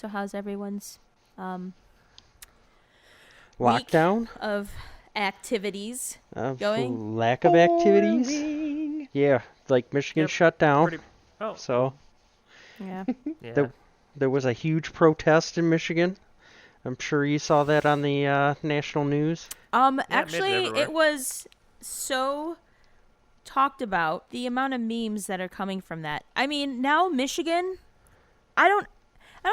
So how's everyone's Lockdown? week of activities Of going? lack of activities? Boring. Yeah, like Michigan Yep. shut down. Pretty. Oh. So Yeah. Yeah. there was a huge protest in Michigan. I'm sure you saw that on the national news. Yeah, it made it Actually, everywhere. it was so talked about, the amount of memes that are coming from that. I mean, now Michigan, I don't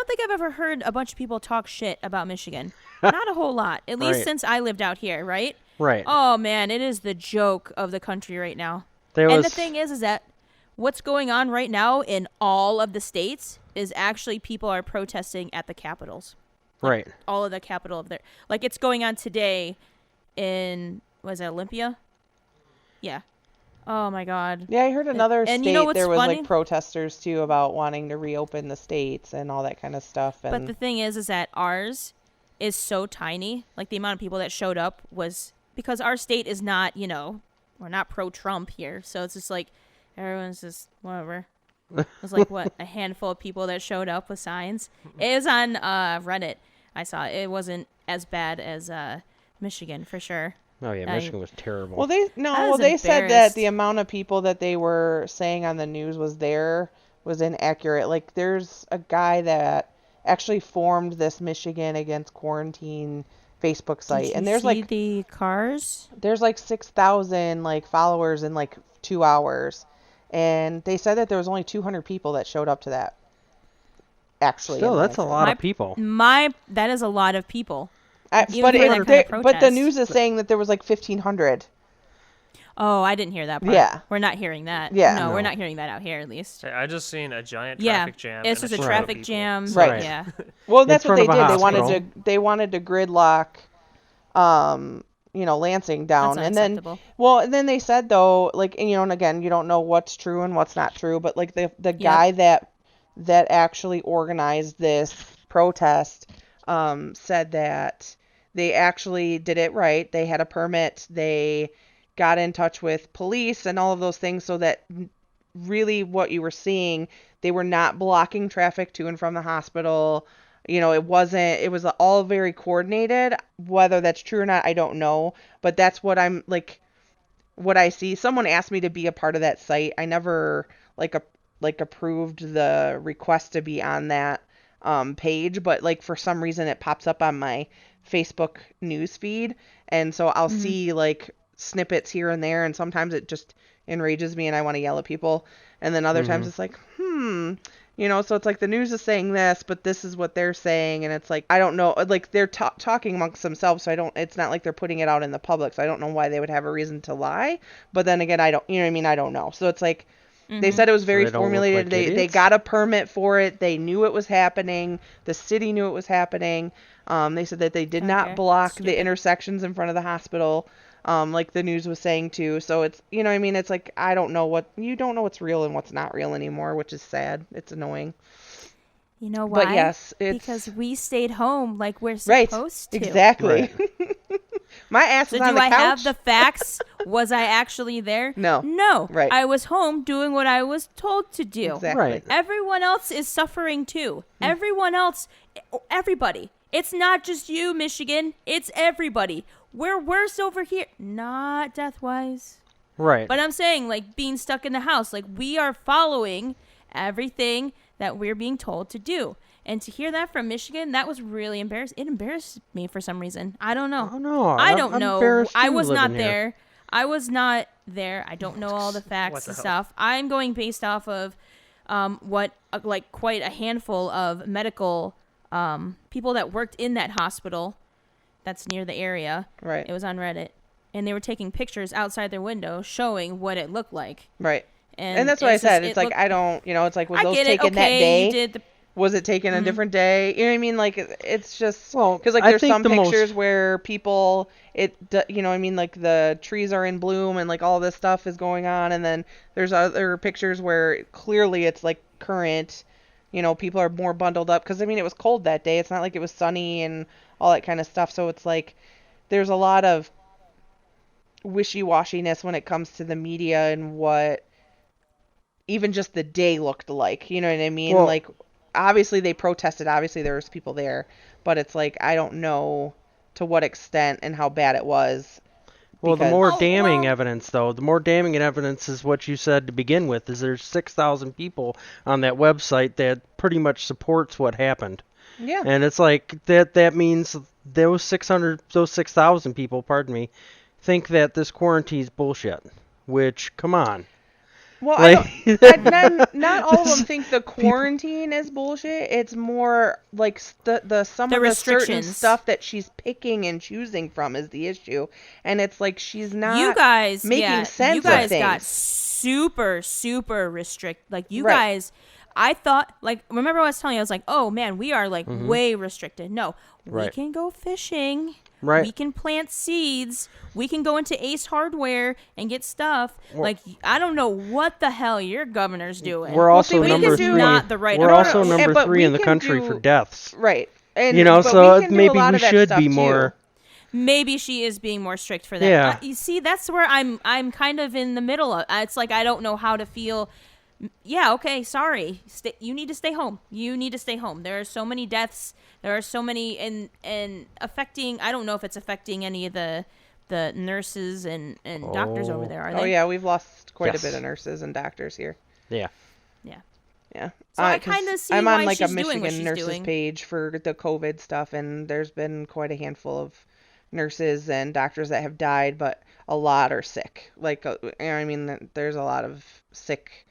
think I've ever heard a bunch of people talk shit about Michigan. Not a whole lot, at least Right. since I lived out here, right? Right. Oh man, it is the joke of the country right now. There And was the thing is that what's going on right now in all of the states is actually people are protesting at the capitals. right. All of the capital of their, like, it's going on today in, was it Olympia? Yeah. Oh my god. Yeah, I heard another and state you know what's there was funny? like protesters too about wanting to reopen the states and all that kind of stuff. And But the thing is that ours is so tiny. Like, the amount of people that showed up was because our state is not, we're not pro-Trump here. So it's just like everyone's just whatever. It was like what, a handful of people that showed up with signs. It was on Reddit. I saw it. It wasn't as bad as Michigan for sure. Oh yeah, I- Michigan was terrible. well, I was they said that embarrassed. the amount of people that they were saying on the news was inaccurate. Like, there's a guy that actually formed this Michigan Against Quarantine Facebook site, Did and you there's see like the cars? 6,000 like followers in like 2 hours, and they said that there was only 200 people that showed up to that. Actually, Still, in that's a Lansing. lot of people. That is a lot of people. But Even for that kind of but the protest. news is saying that there was like 1,500. Oh, I didn't hear that part. Yeah. We're not hearing that. Yeah. No, No. we're not hearing that out here, at least. I just seen a giant Yeah, traffic jam. it's and just a shitload of traffic people. jam. Right. Yeah. Well, that's what front they of a did. hospital. They wanted to gridlock, Lansing down, That's and then unacceptable. and then they said though, like, and again, you don't know what's true and what's not true, but like the guy that actually organized this protest, said that they actually did it right. They had a permit. They got in touch with police and all of those things, so that really what you were seeing, they were not blocking traffic to and from the hospital. It was all very coordinated. Whether that's true or not, I don't know. But that's what what I see. Someone asked me to be a part of that site. I never approved the request to be on that page, but like for some reason it pops up on my Facebook news feed, and so I'll see like snippets here and there, and sometimes it just enrages me and I want to yell at people, and then other times it's like so it's like the news is saying this, but this is what they're saying, and it's like I don't know, like they're talking amongst themselves, so it's not like they're putting it out in the public, so I don't know why they would have a reason to lie, but then again I don't, I don't know, so it's like they said it was very they don't look formulated. like They idiots? got a permit for it. They knew it was happening. The city knew it was happening. They said that they did not Okay. block Stupid. the intersections in front of the hospital, like the news was saying too. So it's, it's like I don't know you don't know what's real and what's not real anymore, which is sad. It's annoying. You know why? But yes, it's because we stayed home like we're right. supposed to. Exactly. Right. My ass So was on do the I couch. have the facts? Was I actually there? No. No. Right. I was home doing what I was told to do. Exactly. Right. Everyone else is suffering too. Everyone else, everybody. It's not just you, Michigan. It's everybody. We're worse over here. Not death-wise. Right. But I'm saying, like, being stuck in the house. Like, we are following everything that we're being told to do. And to hear that from Michigan, that was really embarrassing. It embarrassed me for some reason. I don't know. Oh no. I I'm don't know. embarrassed I too was not living here. there. I was not there. I don't know all the What facts the and hell? stuff. I'm going based off of what like quite a handful of medical people that worked in that hospital that's near the area. Right. It was on Reddit, and they were taking pictures outside their window showing what it looked like. Right. And that's what I it's said. just- It's it like, looked- I don't, it's like, was I those get it. taken that Okay, day? you did the. Was it taken a different day? You know what I mean? Like, it's just, Well, because like I there's think some the most- pictures where people, you know what I mean? Like the trees are in bloom and like all this stuff is going on. And then there's other pictures where clearly it's like current, people are more bundled up. Because I mean, it was cold that day. It's not like it was sunny and all that kind of stuff. So it's like, there's a lot of wishy-washiness when it comes to the media and what even just the day looked like. You know what I mean? Well, like, obviously they protested. Obviously there was people there, but it's like I don't know to what extent and how bad it was. Well, the Because more Oh, damning well, evidence, though, the more damning evidence is what you said to begin with, is there's 6,000 people on that website that pretty much supports what happened. yeah. And it's like that means those 6,000 people, pardon me, think that this quarantine's bullshit. Which, come on. Well, I Like, don't. Not all of them think the people, quarantine is bullshit. It's more like the some the of the certain restrictions. stuff that she's picking and choosing from is the issue, and it's like she's You not guys, making you sense of guys got things. super, super restrict. Like, you Right. guys, I thought, like, remember what I was telling you? I was like, oh man, we are like way restricted. No, we Right. can go fishing. Right. We can plant seeds. We can go into Ace Hardware and get stuff. Like, I don't know what the hell your governor's doing. we're Well, see, also we number can do- three. Not the right We're approach. also No, number but 3 we in the can country do- for deaths. Right. And You know, but so we can do a maybe lot we of that should stuff be more. too. Maybe she is being more strict for that. Yeah. You see, that's where I'm kind of in the middle of. It's like I don't know how to feel. Yeah, okay, sorry. You need to stay home. You need to stay home. There are so many deaths. There are so many and affecting. I don't know if it's affecting any of the nurses and doctors over there. Are Oh they? yeah, we've lost quite Yes. a bit of nurses and doctors here. Yeah. Yeah. Yeah. So I 'Cause kinda see I'm why on like a she's doing what Michigan she's nurses doing. page for the COVID stuff, and there's been quite a handful of nurses and doctors that have died, but a lot are sick. Like, I mean, there's a lot of sick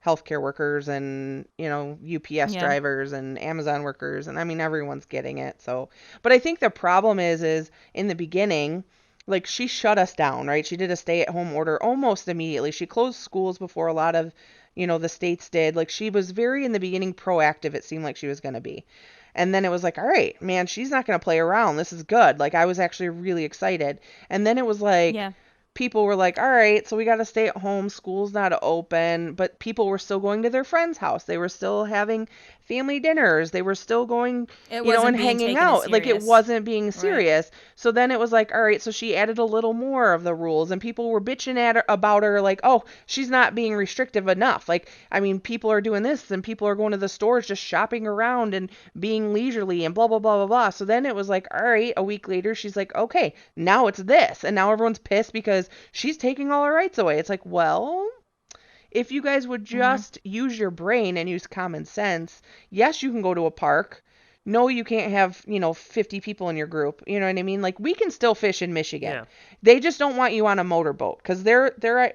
healthcare workers and, UPS Yeah. drivers and Amazon workers, and I mean, everyone's getting it. So, but I think the problem is in the beginning, like she shut us down, right? She did a stay-at-home order almost immediately. She closed schools before a lot of the states did. Like she was very in the beginning proactive, it seemed like she was going to be. And then it was like, all right, man, she's not going to play around. This is good. Like I was actually really excited. And then it was like, Yeah. people were like, all right, so we got to stay at home. School's not open. But people were still going to their friend's house. They were still having family dinners. They were still going, It wasn't and being hanging taken as out. Like it serious. wasn't being serious. So then it was like, all right, so she added a little more of the rules. And people were bitching at her about her like, oh, she's not being restrictive enough. Like, I mean, people are doing this and people are going to the stores just shopping around and being leisurely and blah, blah, blah, blah, blah. So then it was like, all right, a week later, she's like, okay, now it's this. And now everyone's pissed because she's taking all our rights away. It's like, well, if you guys would just use your brain and use common sense, yes, you can go to a park. No, you can't have, 50 people in your group. You know what I mean? Like we can still fish in Michigan. Yeah. They just don't want you on a motorboat because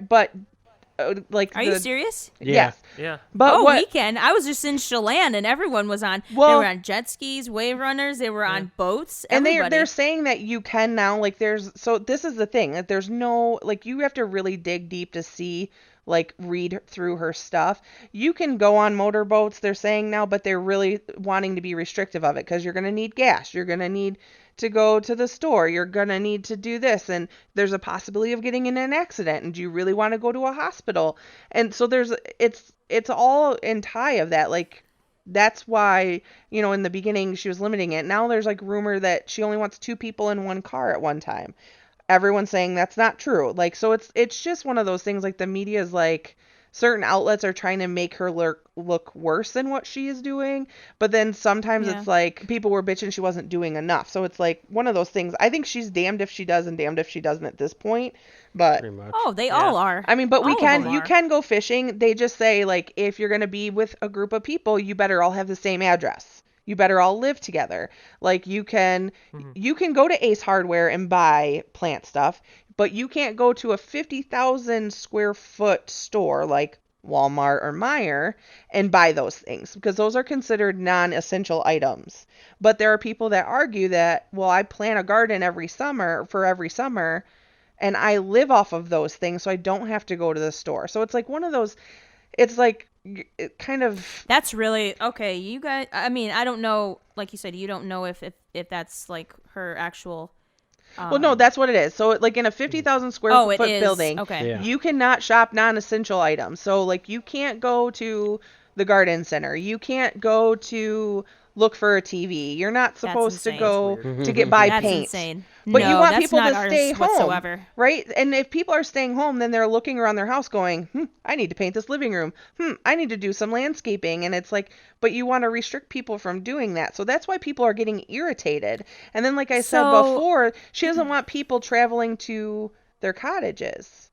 but like Are you serious? Yeah. Yes. Yeah. But Oh, what weekend. I was just in Chelan and everyone was on. They Well- were on jet skis, wave runners. They were on boats. and Everybody. they're saying that you can now, like so this is the thing, that there's no, like you have to really dig deep to see, like read through her stuff. You can go on motorboats, they're saying now, but they're really wanting to be restrictive of it because you're going to need gas, you're going to need to go to the store, you're going to need to do this, and there's a possibility of getting in an accident, and do you really want to go to a hospital? And so it's all in tie of that, like that's why, in the beginning she was limiting it. Now there's like rumor that she only wants 2 people in one car at one time. Everyone's saying that's not true. Like, so it's just one of those things, like the media is like, certain outlets are trying to make her look worse than what she is doing. But then sometimes Yeah. it's like people were bitching she wasn't doing enough. So it's like one of those things. I think she's damned if she does and damned if she doesn't at this point. But Pretty much. Oh, they all are. I mean, but All of them you are. can go fishing. They just say, like, if you're going to be with a group of people, you better all have the same address. You better all live together. Like you can go to Ace Hardware and buy plant stuff, but you can't go to a 50,000 square foot store like Walmart or Meijer and buy those things because those are considered non-essential items. But there are people that argue that, well, I plant a garden every summer and I live off of those things, so I don't have to go to the store. So it's like one of those, it's like it kind of, That's really okay. You guys. I mean, I don't know. Like you said, you don't know if that's like her actual. well, no, that's what it is. So like in a 50,000 square Oh, it foot is. building, Okay. Yeah. you cannot shop non-essential items. So like you can't go to the garden center. You can't go to look for a TV. You're not supposed to insane. go weird. to buy That's paint. insane. But you No, want that's people not to stay ours home, whatsoever. right? And if people are staying home, then they're looking around their house going, I need to paint this living room. I need to do some landscaping. And it's like, but you want to restrict people from doing that. So that's why people are getting irritated. And then, like I said before, she doesn't want people traveling to their cottages.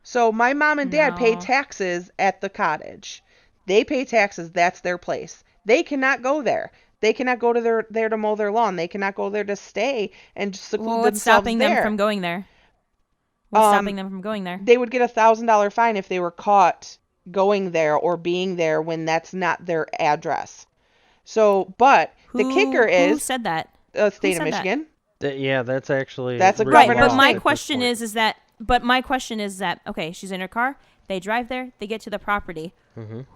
So my mom and dad pay No. taxes at the cottage. They pay taxes. That's their place. They cannot go there. They cannot go to there to mow their lawn. They cannot go there to stay and just seclude Well, what's themselves stopping there. them from going there? What's stopping them from going there? They would get $1,000 fine if they were caught going there or being there when that's not their address. So, but the kicker is who said that? State of Michigan. Yeah, that's actually That's a real Right, governor's but law my at this question point. is that okay, she's in her car, they drive there, they get to the property.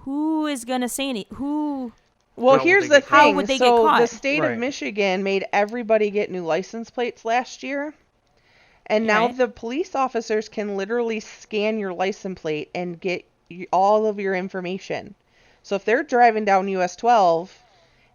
Who is gonna say any? Who? Well, How would here's they the get caught? thing. How would they get So the caught? state Right. of Michigan made everybody get new license plates last year. And now Right. the police officers can literally scan your license plate and get all of your information. So if they're driving down US 12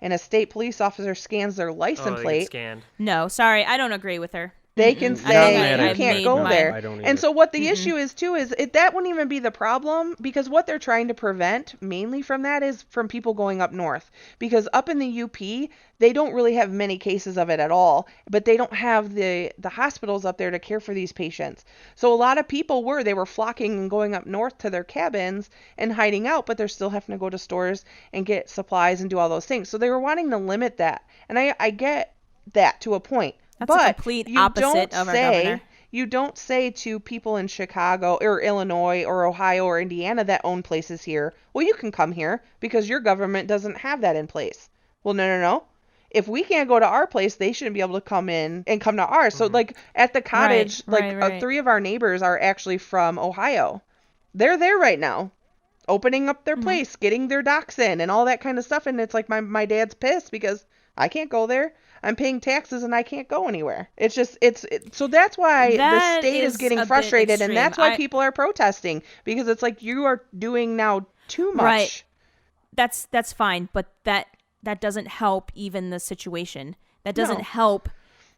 and a state police officer scans their Oh, license they get plate, scanned. No, sorry, I don't agree with her. they can I say think you I've can't made go my- there. I don't And either. so what the issue is too is that wouldn't even be the problem, because what they're trying to prevent mainly from that is from people going up north, because up in the UP they don't really have many cases of it at all, but they don't have the hospitals up there to care for these patients. So a lot of people they were flocking and going up north to their cabins and hiding out, but they're still having to go to stores and get supplies and do all those things. So they were wanting to limit that. And I get that to a point. That's a But complete you opposite don't of our say, governor. you don't say to people in Chicago or Illinois or Ohio or Indiana that own places here, well, you can come here because your government doesn't have that in place. Well, no. If we can't go to our place, they shouldn't be able to come in and come to ours. So, like, at the cottage, right. 3 of our neighbors are actually from Ohio. They're there right now, opening up their place, getting their docks in and all that kind of stuff. And it's like my dad's pissed because I can't go there. I'm paying taxes and I can't go anywhere. It's just, so that's why That the state is is getting a bit frustrated, and that's why extreme. people are protesting, because it's like you are doing now too much. Right. That's fine, but that doesn't help even the situation. That doesn't No. help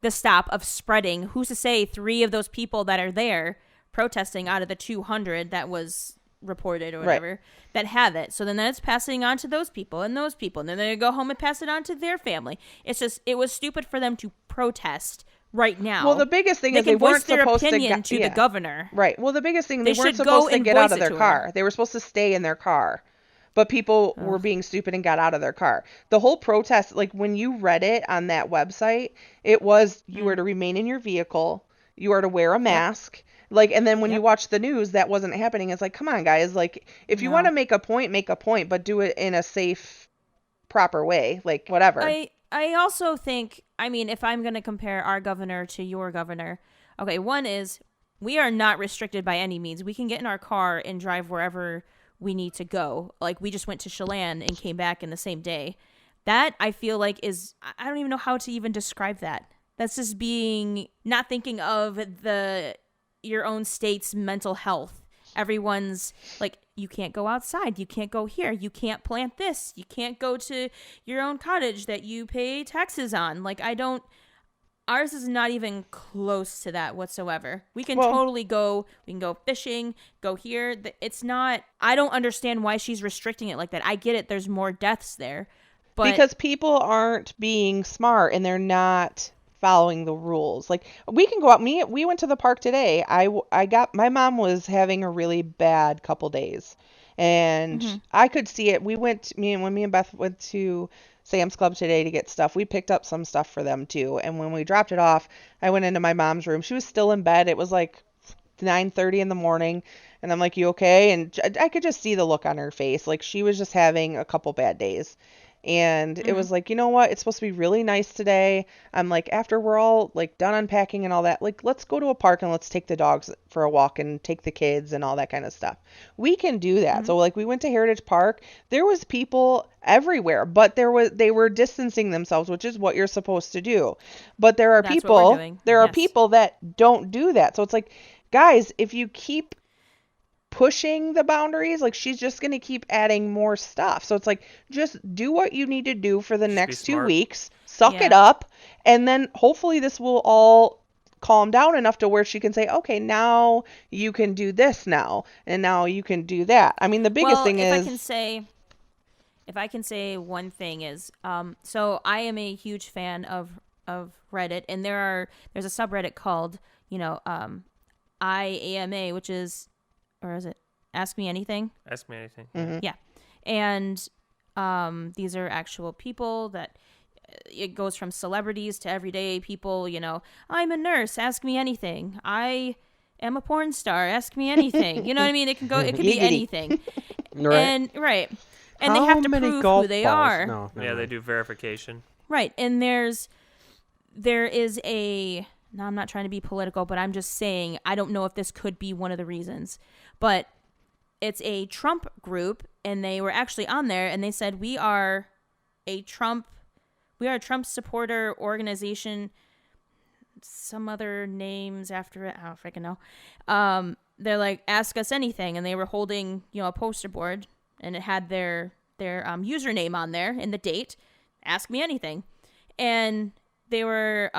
the stop of spreading. Who's to say 3 of those people that are there protesting out of the 200 that was reported or whatever that have it? So then it's passing on to those people, and then they go home and pass it on to their family. It's just, it was stupid for them to protest right now. Well, the biggest thing they is can they voice weren't their supposed opinion to, the governor. Right. Well, the biggest thing, They they weren't should go supposed to and get out voice of it their to her. car. They were supposed to stay in their car. But people were being stupid and got out of their car. The whole protest, like when you read it on that website, it was you were to remain in your vehicle, you are to wear a mask. Like, and then when you watch the news, that wasn't happening. It's like, come on, guys. Like, if you want to make a point, but do it in a safe, proper way. Like, whatever. I also think, I mean, if I'm going to compare our governor to your governor, okay, one is we are not restricted by any means. We can get in our car and drive wherever we need to go. Like, we just went to Chelan and came back in the same day. That, I feel like, is, I don't even know how to even describe that. That's just not thinking of your own state's mental health. Everyone's like, you can't go outside, you can't go here, you can't plant this, you can't go to your own cottage that you pay taxes on. Like, ours is not even close to that whatsoever. We can totally go, we can go fishing, go here. It's not, I don't understand why she's restricting it like that. I get it, there's more deaths there, but because people aren't being smart and they're not following the rules. Like, we can go out. We went to the park today. My mom was having a really bad couple days, and I could see it. When me and Beth went to Sam's Club today to get stuff, we picked up some stuff for them too. And when we dropped it off, I went into my mom's room. She was still in bed. It was like 9:30 in the morning, and I'm like, "You okay?" And I could just see the look on her face. Like, she was just having a couple bad days. And it was like, you know what? It's supposed to be really nice today. I'm like, after we're all like done unpacking and all that, like, let's go to a park and let's take the dogs for a walk and take the kids and all that kind of stuff. We can do that. So like, we went to Heritage Park. There was people everywhere, but they were distancing themselves, which is what you're supposed to do. But there are That's what we're doing. there are Yes. people that don't do that. So it's like, guys, if you keep pushing the boundaries. Like, she's just going to keep adding more stuff. So it's like, just do what you need to do for the next 2 weeks, suck it up, and then hopefully this will all calm down enough to where she can say, okay, now you can do this now, and now you can do that. I mean, the biggest thing is... If I can say one thing is, so I am a huge fan of Reddit, and there's a subreddit called, IAMA, which is, or is it Ask Me Anything? Ask Me Anything. Mm-hmm. Yeah. And these are actual people that, it goes from celebrities to everyday people, I'm a nurse, ask me anything. I am a porn star, ask me anything. You know what I mean? It could be anything. Right. And they have to prove who they are. No, they do verification. Right. And there is now I'm not trying to be political, but I'm just saying, I don't know if this could be one of the reasons, but it's a Trump group, and they were actually on there, and they said, we are a Trump supporter organization, some other names after it, I don't freaking know. They're like, ask us anything, and they were holding, a poster board, and it had their username on there and the date, ask me anything. And they were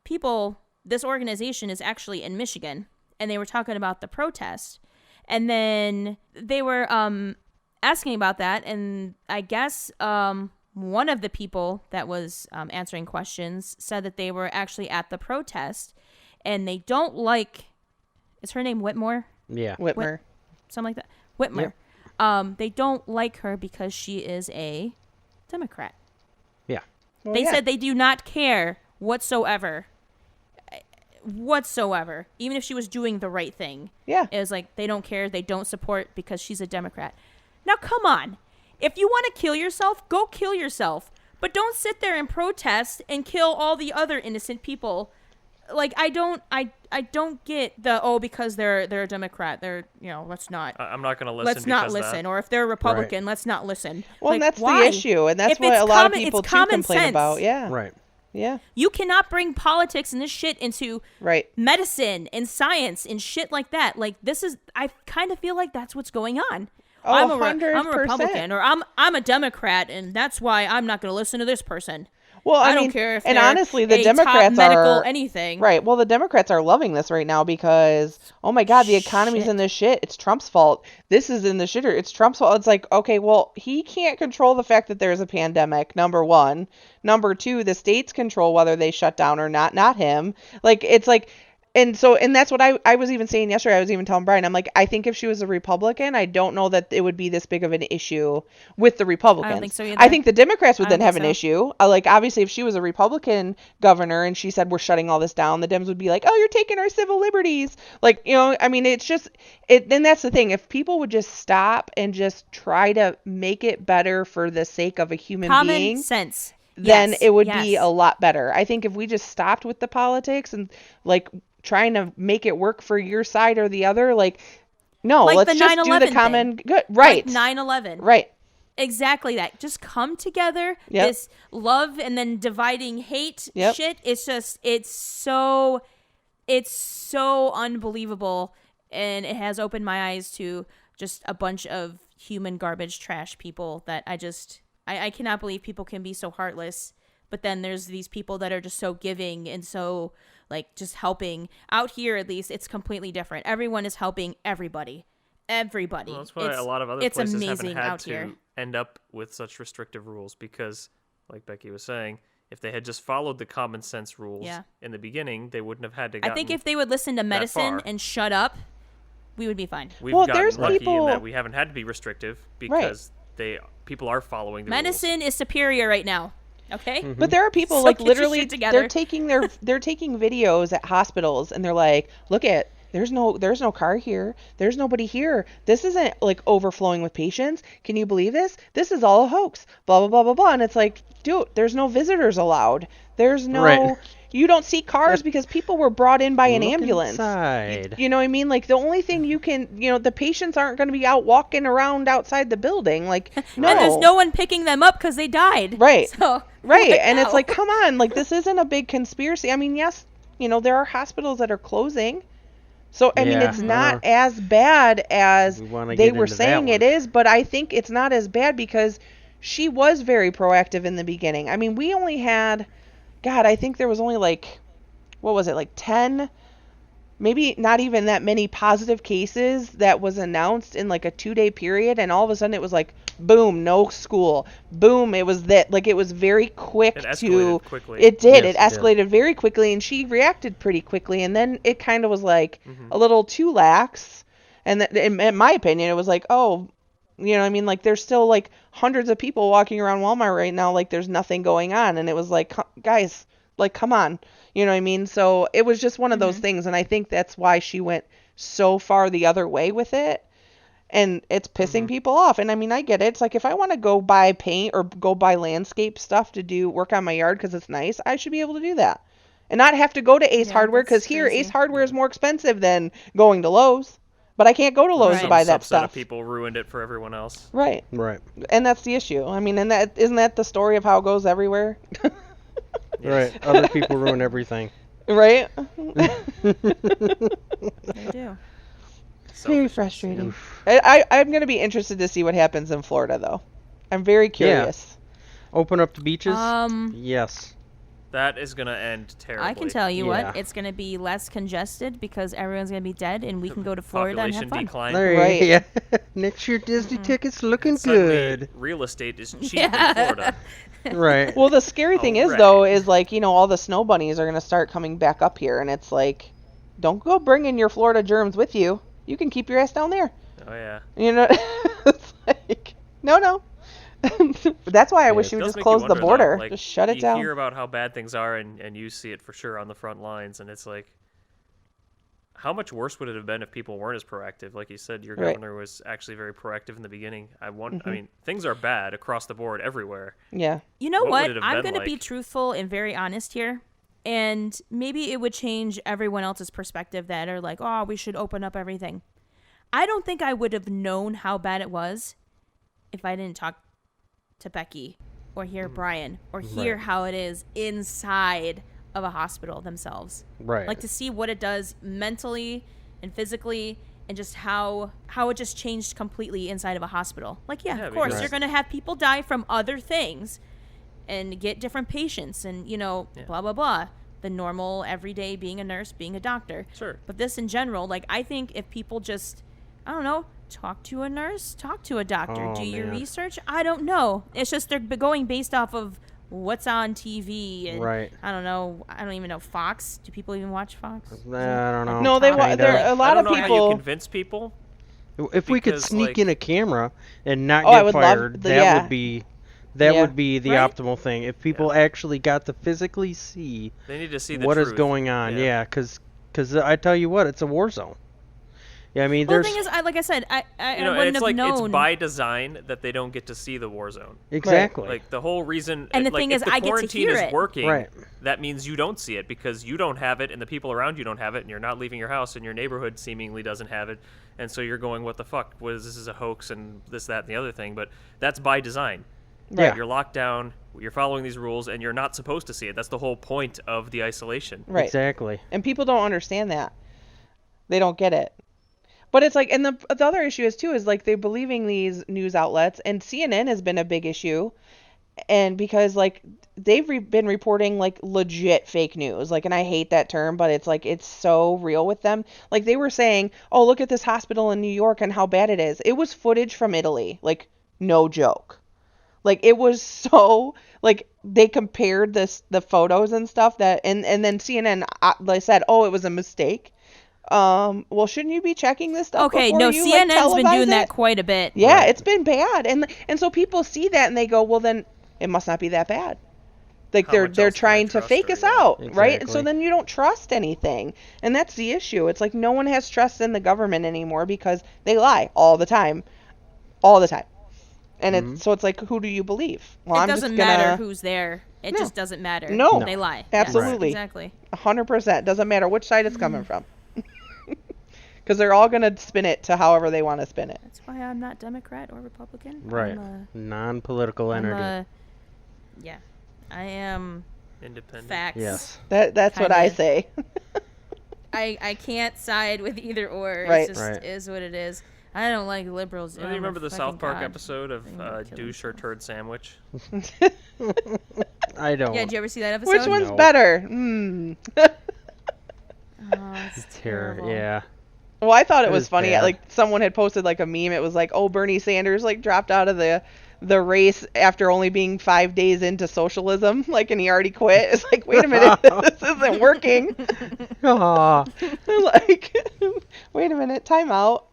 people, this organization is actually in Michigan, and they were talking about the protest. And then they were asking about that, and I guess one of the people that was answering questions said that they were actually at the protest, and they don't like, is her name Whitmore? Yeah. Whitmer. Something like that. Whitmer. Yep. They don't like her because she is a Democrat. Yeah. Well, They said they do not care whatsoever, even if she was doing the right thing. Yeah. It was like, they don't care, they don't support because she's a Democrat. Now, come on. If you want to kill yourself, go kill yourself. But don't sit there and protest and kill all the other innocent people. Like, I don't get the, because they're a Democrat, let's not. I'm not going to listen. Let's not listen. Or if they're a Republican, Right. let's not listen. Well, like, and that's why? the issue, and that's If what it's a lot common- of people it's too common complain sense. about. Yeah. Right. Yeah. You cannot bring politics and this shit into Right. medicine and science and shit like that. Like, I kind of feel like that's what's going on. Oh, I'm a 100%. Republican, or I'm a Democrat, and that's why I'm not going to listen to this person. Well, I don't mean, care if and they're honestly, the a Democrats top medical are anything. right. Well, the Democrats are loving this right now because, oh my God, the economy's Shit. in this shit. It's Trump's fault. This is in the shitter. It's Trump's fault. It's like, okay, well, he can't control the fact that there's a pandemic. Number one. Number two, the states control whether they shut down or not him. Like, it's like. And that's what I was even saying yesterday. I was even telling Brian, I'm like, I think if she was a Republican, I don't know that it would be this big of an issue with the Republicans. I don't think so either. I think the Democrats would I then don't have think an so. issue. Like, obviously, if she was a Republican governor and she said, we're shutting all this down, the Dems would be like, oh, you're taking our civil liberties. Like, I mean, it's just, and that's the thing. If people would just stop and just try to make it better for the sake of a human being. Common sense. Then Yes, it would yes. be a lot better. I think if we just stopped with the politics and, like, trying to make it work for your side or the other, like, no, Like let's the just do 9/11 the common thing. good. Right. Like 9/11. Right. Exactly that. Just come together. Yep. This love and then dividing hate Yep. shit. It's so unbelievable, and it has opened my eyes to just a bunch of human garbage trash people that I cannot believe people can be so heartless. But then there's these people that are just so giving and so, like, just helping. Out here, at least, it's completely different. Everyone is helping everybody. Everybody. Well, that's why a lot of other it's places amazing haven't had out to here. end up with such restrictive rules because, like Becky was saying, if they had just followed the common sense rules in the beginning, they wouldn't have had to. I think if they would listen to medicine far. and shut up, we would be fine. We've Well, gotten there's lucky people- in that we haven't had to be restrictive because people are following the rules. Medicine is superior right now. Okay? But there are people So like get your literally shit together. they're taking videos at hospitals and they're like, look at there's no car here. There's nobody here. This isn't like overflowing with patients. Can you believe this? This is all a hoax. Blah blah blah blah blah. And it's like, dude, there's no visitors allowed. There's no Right. You don't see cars because people were brought in by an Look ambulance. inside. You know what I mean? Like, the only thing you can, the patients aren't going to be out walking around outside the building. Like, no. And there's no one picking them up because they died. Right. So, Right. like, And it's no. like, come on. Like, this isn't a big conspiracy. I mean, yes, there are hospitals that are closing, So, I mean, Yeah, it's not as bad as they were saying it is, but I think it's not as bad because she was very proactive in the beginning. I mean, we only had, God, I think there was only like, what was it, like 10, maybe not even that many positive cases that was announced in like a 2-day period, and all of a sudden it was like, boom, no school. Boom, it was that. Like, it was very quick. It escalated quickly. It did. Yes, it escalated very quickly, and she reacted pretty quickly, and then it kind of was like a little too lax. And in my opinion, it was like, oh, you know what I mean? Like, there's still like hundreds of people walking around Walmart right now, like there's nothing going on. And it was like, guys, like, come on. You know what I mean? So it was just one of those things, and I think that's why she went so far the other way with it. And it's pissing people off. And I mean, I get it. It's like, if I want to go buy paint or go buy landscape stuff to work on my yard because it's nice, I should be able to do that. And not have to go to Ace Hardware, because here Ace Hardware is more expensive than going to Lowe's. But I can't go to Lowe's to buy that stuff. Some subset of people ruined it for everyone else. Right. Right. And that's the issue. I mean, and that isn't that the story of how it goes everywhere? Right. Other people ruin everything. Right? They do. Very frustrating. I'm going to be interested to see what happens in Florida, though. I'm very curious. Yeah. Open up the beaches? Yes. That is going to end terribly. I can tell you what, it's going to be less congested because everyone's going to be dead, and we can go to Florida and have fun. Decline. Right. Yeah. Next year Disney tickets looking good. Real estate is cheap in Florida. Right. Well, the scary thing is, though, is like, you know, all the snow bunnies are going to start coming back up here, and it's like, don't go bringing your Florida germs with you. You can keep your ass down there. Oh, yeah. You know, it's like, no. That's why I wish you would just close the border. Like, just shut it down. You hear about how bad things are, and you see it for sure on the front lines, and it's like, how much worse would it have been if people weren't as proactive? Like you said, your governor was actually very proactive in the beginning. I mean, things are bad across the board everywhere. Yeah. You know what? I'm going to be truthful and very honest here. And maybe it would change everyone else's perspective that are like, oh, we should open up everything. I don't think I would have known how bad it was if I didn't talk to Becky or hear Brian or hear how it is inside of a hospital themselves. Right. Like, to see what it does mentally and physically, and just how it just changed completely inside of a hospital. Like, of course, you're going to have people die from other things and get different patients and, you know, blah, blah, blah. The normal, everyday being a nurse, being a doctor. Sure. But this in general, like, I think if people just, I don't know, talk to a nurse, talk to a doctor, do your research. I don't know. It's just they're going based off of what's on TV. And I don't know. I don't even know. Fox? Do people even watch Fox? I don't know. No, there are a lot of people. I don't know how you convince people. If we could sneak in a camera and not get fired, that would be the optimal thing. If people actually got to physically see, they need to see what is going on. Yeah, because I tell you what, it's a war zone. Yeah, I mean, the thing is, like I said, I wouldn't have known. It's by design that they don't get to see the war zone. Exactly. Like, the whole reason. And the thing is, I get to hear it. If the quarantine is working, that means you don't see it because you don't have it, and the people around you don't have it, and you're not leaving your house, and your neighborhood seemingly doesn't have it, and so you're going, "What the fuck? This is a hoax," and this, that, and the other thing. But that's by design. Yeah. You're locked down. You're following these rules, and you're not supposed to see it. That's the whole point of the isolation. Right. Exactly. And people don't understand that. They don't get it. But it's like, and the other issue is too, is like they're believing these news outlets, and CNN has been a big issue, and because like they've been reporting like legit fake news, like, and I hate that term, but it's like, it's so real with them. Like, they were saying, oh, look at this hospital in New York and how bad it is. It was footage from Italy, like, no joke. Like, it was so, like, they compared the photos and stuff that, and then CNN, they said, oh, it was a mistake. Well, shouldn't you be checking this stuff? Okay, no, you, CNN's been doing that quite a bit. Yeah, it's been bad, and so people see that and they go, well, then it must not be that bad. Like, they're trying to fake us out, right? And so then you don't trust anything, and that's the issue. It's like no one has trust in the government anymore because they lie all the time, and so it's like, who do you believe? Well, it doesn't matter who's there. It just doesn't matter. No, they lie. Absolutely, yes, exactly. 100%. Doesn't matter which side it's coming from. Because they're all going to spin it to however they want to spin it. That's why I'm not Democrat or Republican. Right. Non-political entity. I am independent. Facts. Yes. That's what I say. I can't side with either or. Right. It's just is what it is. I don't like liberals. Do you remember the South Park episode of Douche or Turd Sandwich? I don't. Yeah, did you ever see that episode? Which one's better? Oh, it's terrible. Yeah. Well, I thought it was funny. Bad. Like someone had posted like a meme. It was like, "Oh, Bernie Sanders like dropped out of the race after only being 5 days into socialism, like, and he already quit." It's like, wait a minute, this isn't working. Like, wait a minute, time out.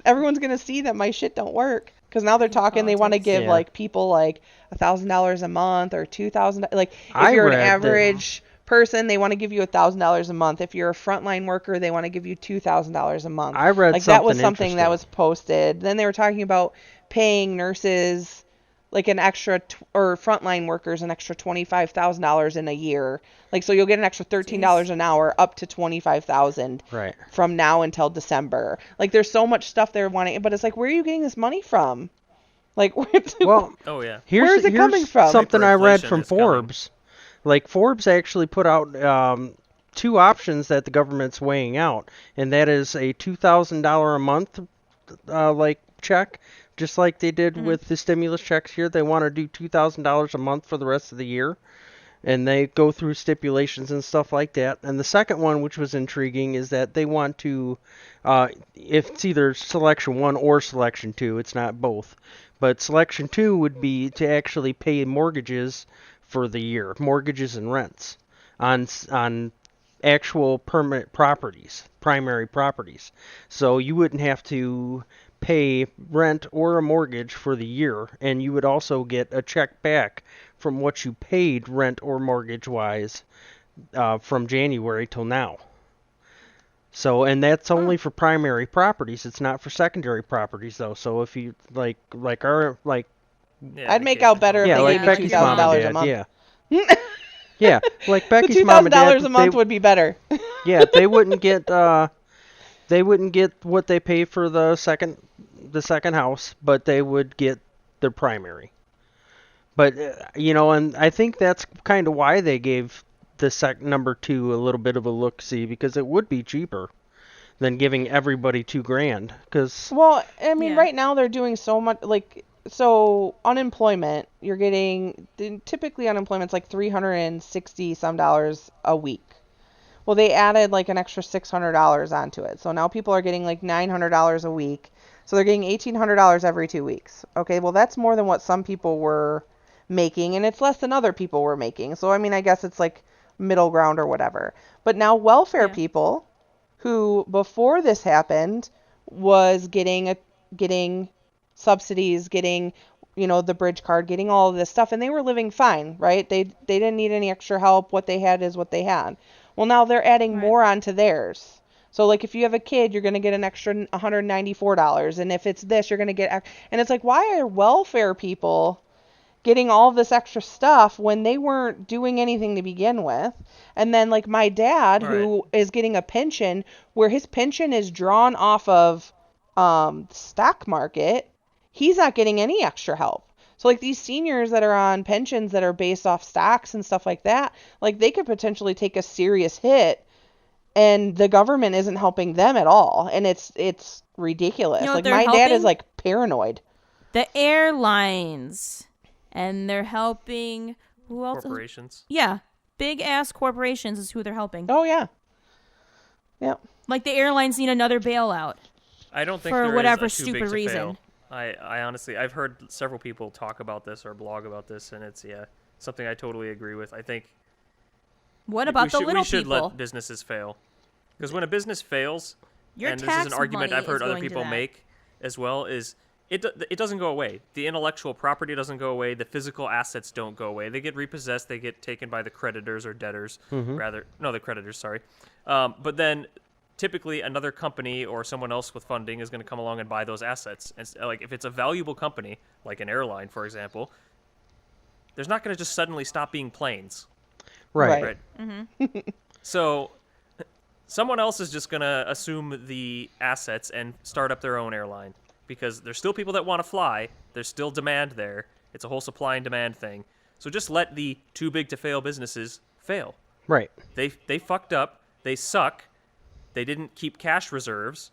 Everyone's gonna see that my shit don't work because now they're talking. They want to give like people like $1,000 a month or $2,000. Like, if you're an average person, they want to give you $1,000 a month. If you're a frontline worker, they want to give you $2,000 a month. I read like that was something that was posted. Then they were talking about paying nurses like an extra or frontline workers an extra $25,000 in a year. Like, so you'll get an extra $13 an hour up to $25,000 right from now until December. Like, there's so much stuff they're wanting, but it's like, where are you getting this money from? Like, well, oh yeah, where's it coming from? Something I read from Forbes. Like, Forbes actually put out 2 options that the government's weighing out, and that is a $2,000 a month like check, just like they did with the stimulus checks here. They want to do $2,000 a month for the rest of the year, and they go through stipulations and stuff like that. And the second one, which was intriguing, is that they want to, if it's either selection 1 or selection 2, it's not both, but selection 2 would be to actually pay mortgages for the year, mortgages and rents on actual permanent properties, primary properties. So you wouldn't have to pay rent or a mortgage for the year, and you would also get a check back from what you paid rent or mortgage wise from January till now. So, and that's only for primary properties. It's not for secondary properties though. So if you like I'd make out better if they gave me $2,000 a month. Yeah. Yeah, like Becky's the mom and dad. $2,000 a month would be better. Yeah, they wouldn't get what they pay for the second house, but they would get their primary. But and I think that's kind of why they gave the number 2 a little bit of a look-see, because it would be cheaper than giving everybody $2,000. Because right now they're doing so much like. So unemployment, you're getting, typically unemployment's like $360 some a week. Well, they added like an extra $600 onto it. So now people are getting like $900 a week. So they're getting $1,800 every 2 weeks. Okay, well, that's more than what some people were making, and it's less than other people were making. So, I mean, I guess it's like middle ground or whatever. But now welfare people who before this happened was getting subsidies, getting, the bridge card, getting all of this stuff, and they were living fine, right? They didn't need any extra help. What they had is what they had. Well, now they're adding more onto theirs. So, like, if you have a kid, you're going to get an extra $194, and if it's this, you're going to get, and it's like, why are welfare people getting all this extra stuff when they weren't doing anything to begin with? And then, like, my dad, who is getting a pension, where his pension is drawn off of stock market, he's not getting any extra help. So, like, these seniors that are on pensions that are based off stocks and stuff like that, like, they could potentially take a serious hit, and the government isn't helping them at all. And it's ridiculous. Like, my dad is, like, paranoid. The airlines. And they're helping, who else? Corporations. Yeah. Big-ass corporations is who they're helping. Oh, yeah. Yeah. Like, the airlines need another bailout. I don't think for there whatever is a too stupid big to reason. Fail. I honestly, I've heard several people talk about this or blog about this, and it's something I totally agree with. I think. What about the little people? We should let businesses fail, because when a business fails, and this is an argument I've heard other people make as well, is it doesn't go away. The intellectual property doesn't go away. The physical assets don't go away. They get repossessed. They get taken by the creditors or debtors, the creditors. Sorry, but then. Typically, another company or someone else with funding is going to come along and buy those assets. And like, if it's a valuable company, like an airline, for example, there's not going to just suddenly stop being planes. Right. Mm-hmm. So, someone else is just going to assume the assets and start up their own airline, because there's still people that want to fly. There's still demand there. It's a whole supply and demand thing. So just let the too big to fail businesses fail. Right. They fucked up. They suck. They didn't keep cash reserves,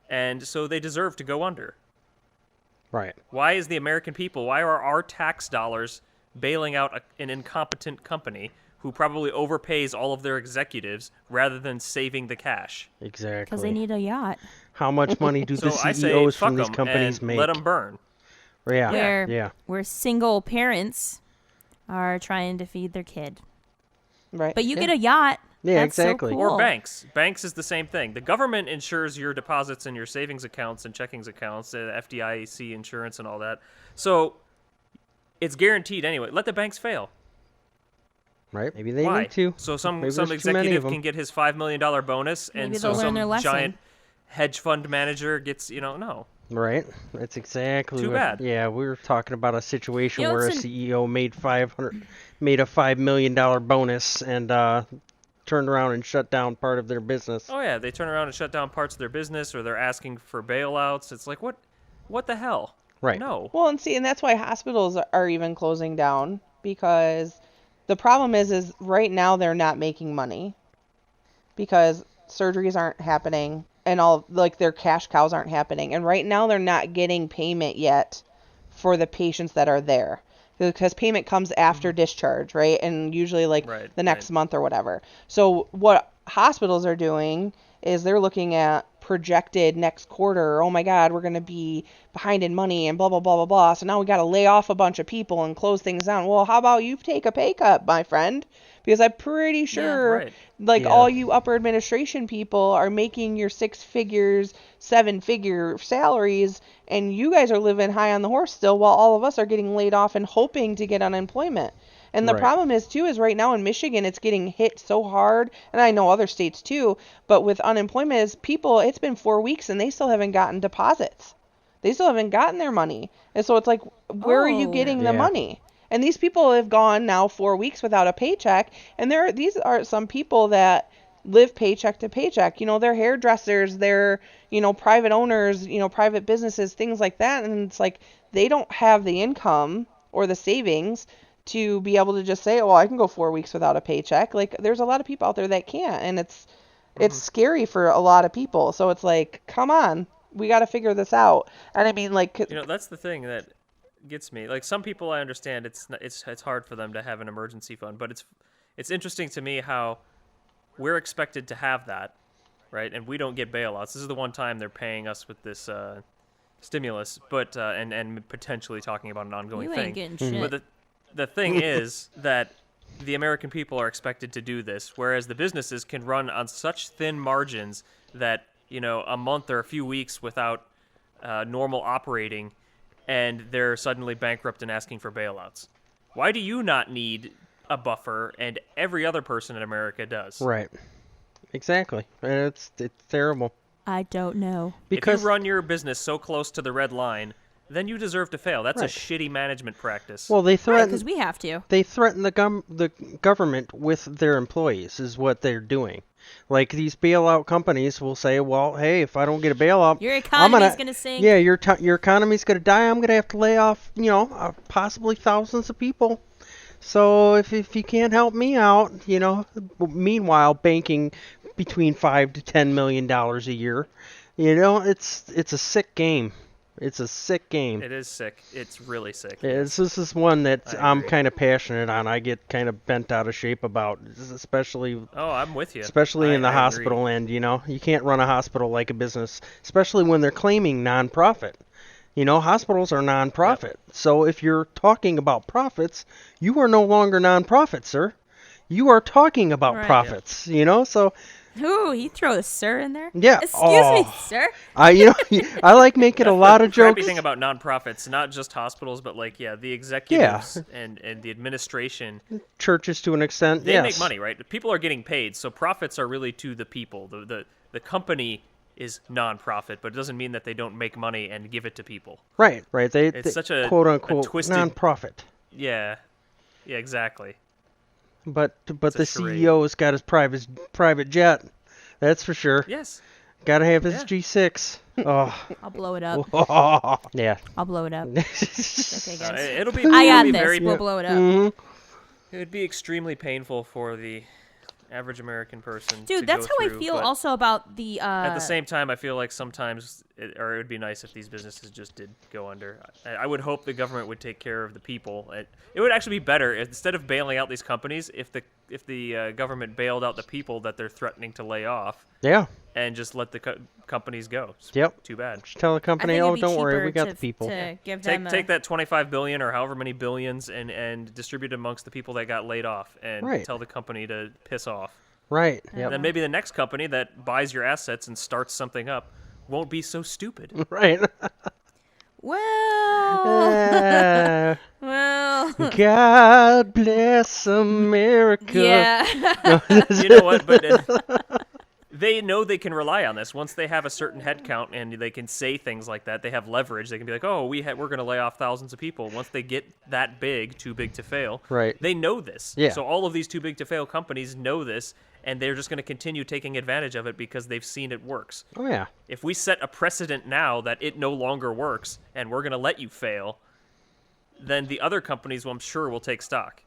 and so they deserve to go under. Right. Why is the American people, why are our tax dollars bailing out an incompetent company who probably overpays all of their executives rather than saving the cash? Exactly. Because they need a yacht. How much money do the So I say, CEOs fuck from these 'em companies and make? let them burn. Yeah. Where single parents are trying to feed their kid. Right. But you get a yacht. Yeah, That's exactly. So cool. Or banks. Banks is the same thing. The government insures your deposits and your savings accounts and checkings accounts, FDIC insurance and all that. So it's guaranteed anyway. Let the banks fail. Right? Maybe they Why? need to. So some Maybe there's too many executive of 'em. can get his $5 million bonus, Maybe and they'll so learn some their lesson. giant hedge fund manager gets, no. Right? That's exactly Too what, bad. Yeah, we were talking about a situation You know, where a it's CEO made a $5 million bonus and turned around and shut down part of their business. Oh yeah, they turn around and shut down parts of their business, or they're asking for bailouts. It's like, what the hell? Right. No. Well, and that's why hospitals are even closing down, because the problem is right now they're not making money because surgeries aren't happening and all like their cash cows aren't happening. And right now they're not getting payment yet for the patients that are there, because payment comes after discharge, right? And usually like the next month or whatever. So what hospitals are doing is they're looking at projected next quarter. Oh my God, we're going to be behind in money and blah, blah, blah, blah, blah. So now we got to lay off a bunch of people and close things down. Well, how about you take a pay cut, my friend? Because I'm pretty sure all you upper administration people are making your 6 figures, 7-figure salaries, and you guys are living high on the horse still while all of us are getting laid off and hoping to get unemployment. And the problem is right now in Michigan, it's getting hit so hard, and I know other states too, but with unemployment is people, it's been 4 weeks and they still haven't gotten deposits. They still haven't gotten their money. And so it's like, where are you getting the money? And these people have gone now 4 weeks without a paycheck, and these are some people that live paycheck to paycheck. They're hairdressers, they're, private owners, private businesses, things like that. And it's like, they don't have the income or the savings to be able to just say, I can go 4 weeks without a paycheck. Like, there's a lot of people out there that can't, and it's scary for a lot of people. So it's like, come on, we got to figure this out. And I mean, like, that's the thing that gets me. Like, some people, I understand it's hard for them to have an emergency fund, but it's interesting to me how we're expected to have that, right? And we don't get bailouts. This is the one time they're paying us with this stimulus, but and potentially talking about an ongoing You thing. ain't getting shit. But the thing is that the American people are expected to do this, whereas the businesses can run on such thin margins that, a month or a few weeks without normal operating, and they're suddenly bankrupt and asking for bailouts. Why do you not need a buffer, and every other person in America does? Right. Exactly. It's terrible. I don't know. Because if you run your business so close to the red line, then you deserve to fail. That's a shitty management practice. Well, they threaten because we have to. They threaten the government with their employees is what they're doing. Like, these bailout companies will say, well, hey, if I don't get a bailout, your economy's going to sink. Yeah, your economy's going to die. I'm going to have to lay off, possibly thousands of people. So if you can't help me out, meanwhile, banking between $5 to $10 million a year, it's a sick game. It's a sick game. It is sick. It's really sick. This is one that I'm kind of passionate on. I get kind of bent out of shape about, especially. Oh, I'm with you. Especially in the hospital end, you can't run a hospital like a business, especially when they're claiming nonprofit. Hospitals are nonprofit. Yep. So if you're talking about profits, you are no longer nonprofit, sir. You are talking about profits. Yep. So. Ooh, you throw the sir in there? Yeah. Excuse me, sir. I like making a lot of jokes. Everything about nonprofits, not just hospitals, but the executives and the administration. Churches to an extent, They make money, right? People are getting paid, so profits are really to the people. The company is nonprofit, but it doesn't mean that they don't make money and give it to people. Right. It's such a quote unquote twisted nonprofit. Yeah, exactly. But the CEO's got his private jet, that's for sure. Yes. Got to have his G6. Oh. I'll blow it up. Yeah. I'll blow it up. Okay, guys. It'll be. I got this. Very, we'll blow it up. Mm-hmm. It would be extremely painful for the average American person. Dude, to that's go how through, I feel but also about the. At the same time, I feel like sometimes, it would be nice if these businesses just did go under. I would hope the government would take care of the people. It would actually be better instead of bailing out these companies if the government bailed out the people that they're threatening to lay off. Yeah. And just let the companies go. Yep. Too bad. Just tell the company, oh, don't worry, we got the people. Give them take that 25 billion or however many billions and distribute it amongst the people that got laid off, and tell the company to piss off. Right. Yep. And then maybe the next company that buys your assets and starts something up won't be so stupid. Right. Well. Well. God bless America. Yeah. You know what? But they know they can rely on this. Once they have a certain head count and they can say things like that, they have leverage. They can be like, oh, we're going to lay off thousands of people. Once they get that big, too big to fail, they know this. Yeah. So all of these too big to fail companies know this, and they're just going to continue taking advantage of it because they've seen it works. Oh, yeah. If we set a precedent now that it no longer works and we're going to let you fail, then the other companies, I'm sure, will take stock.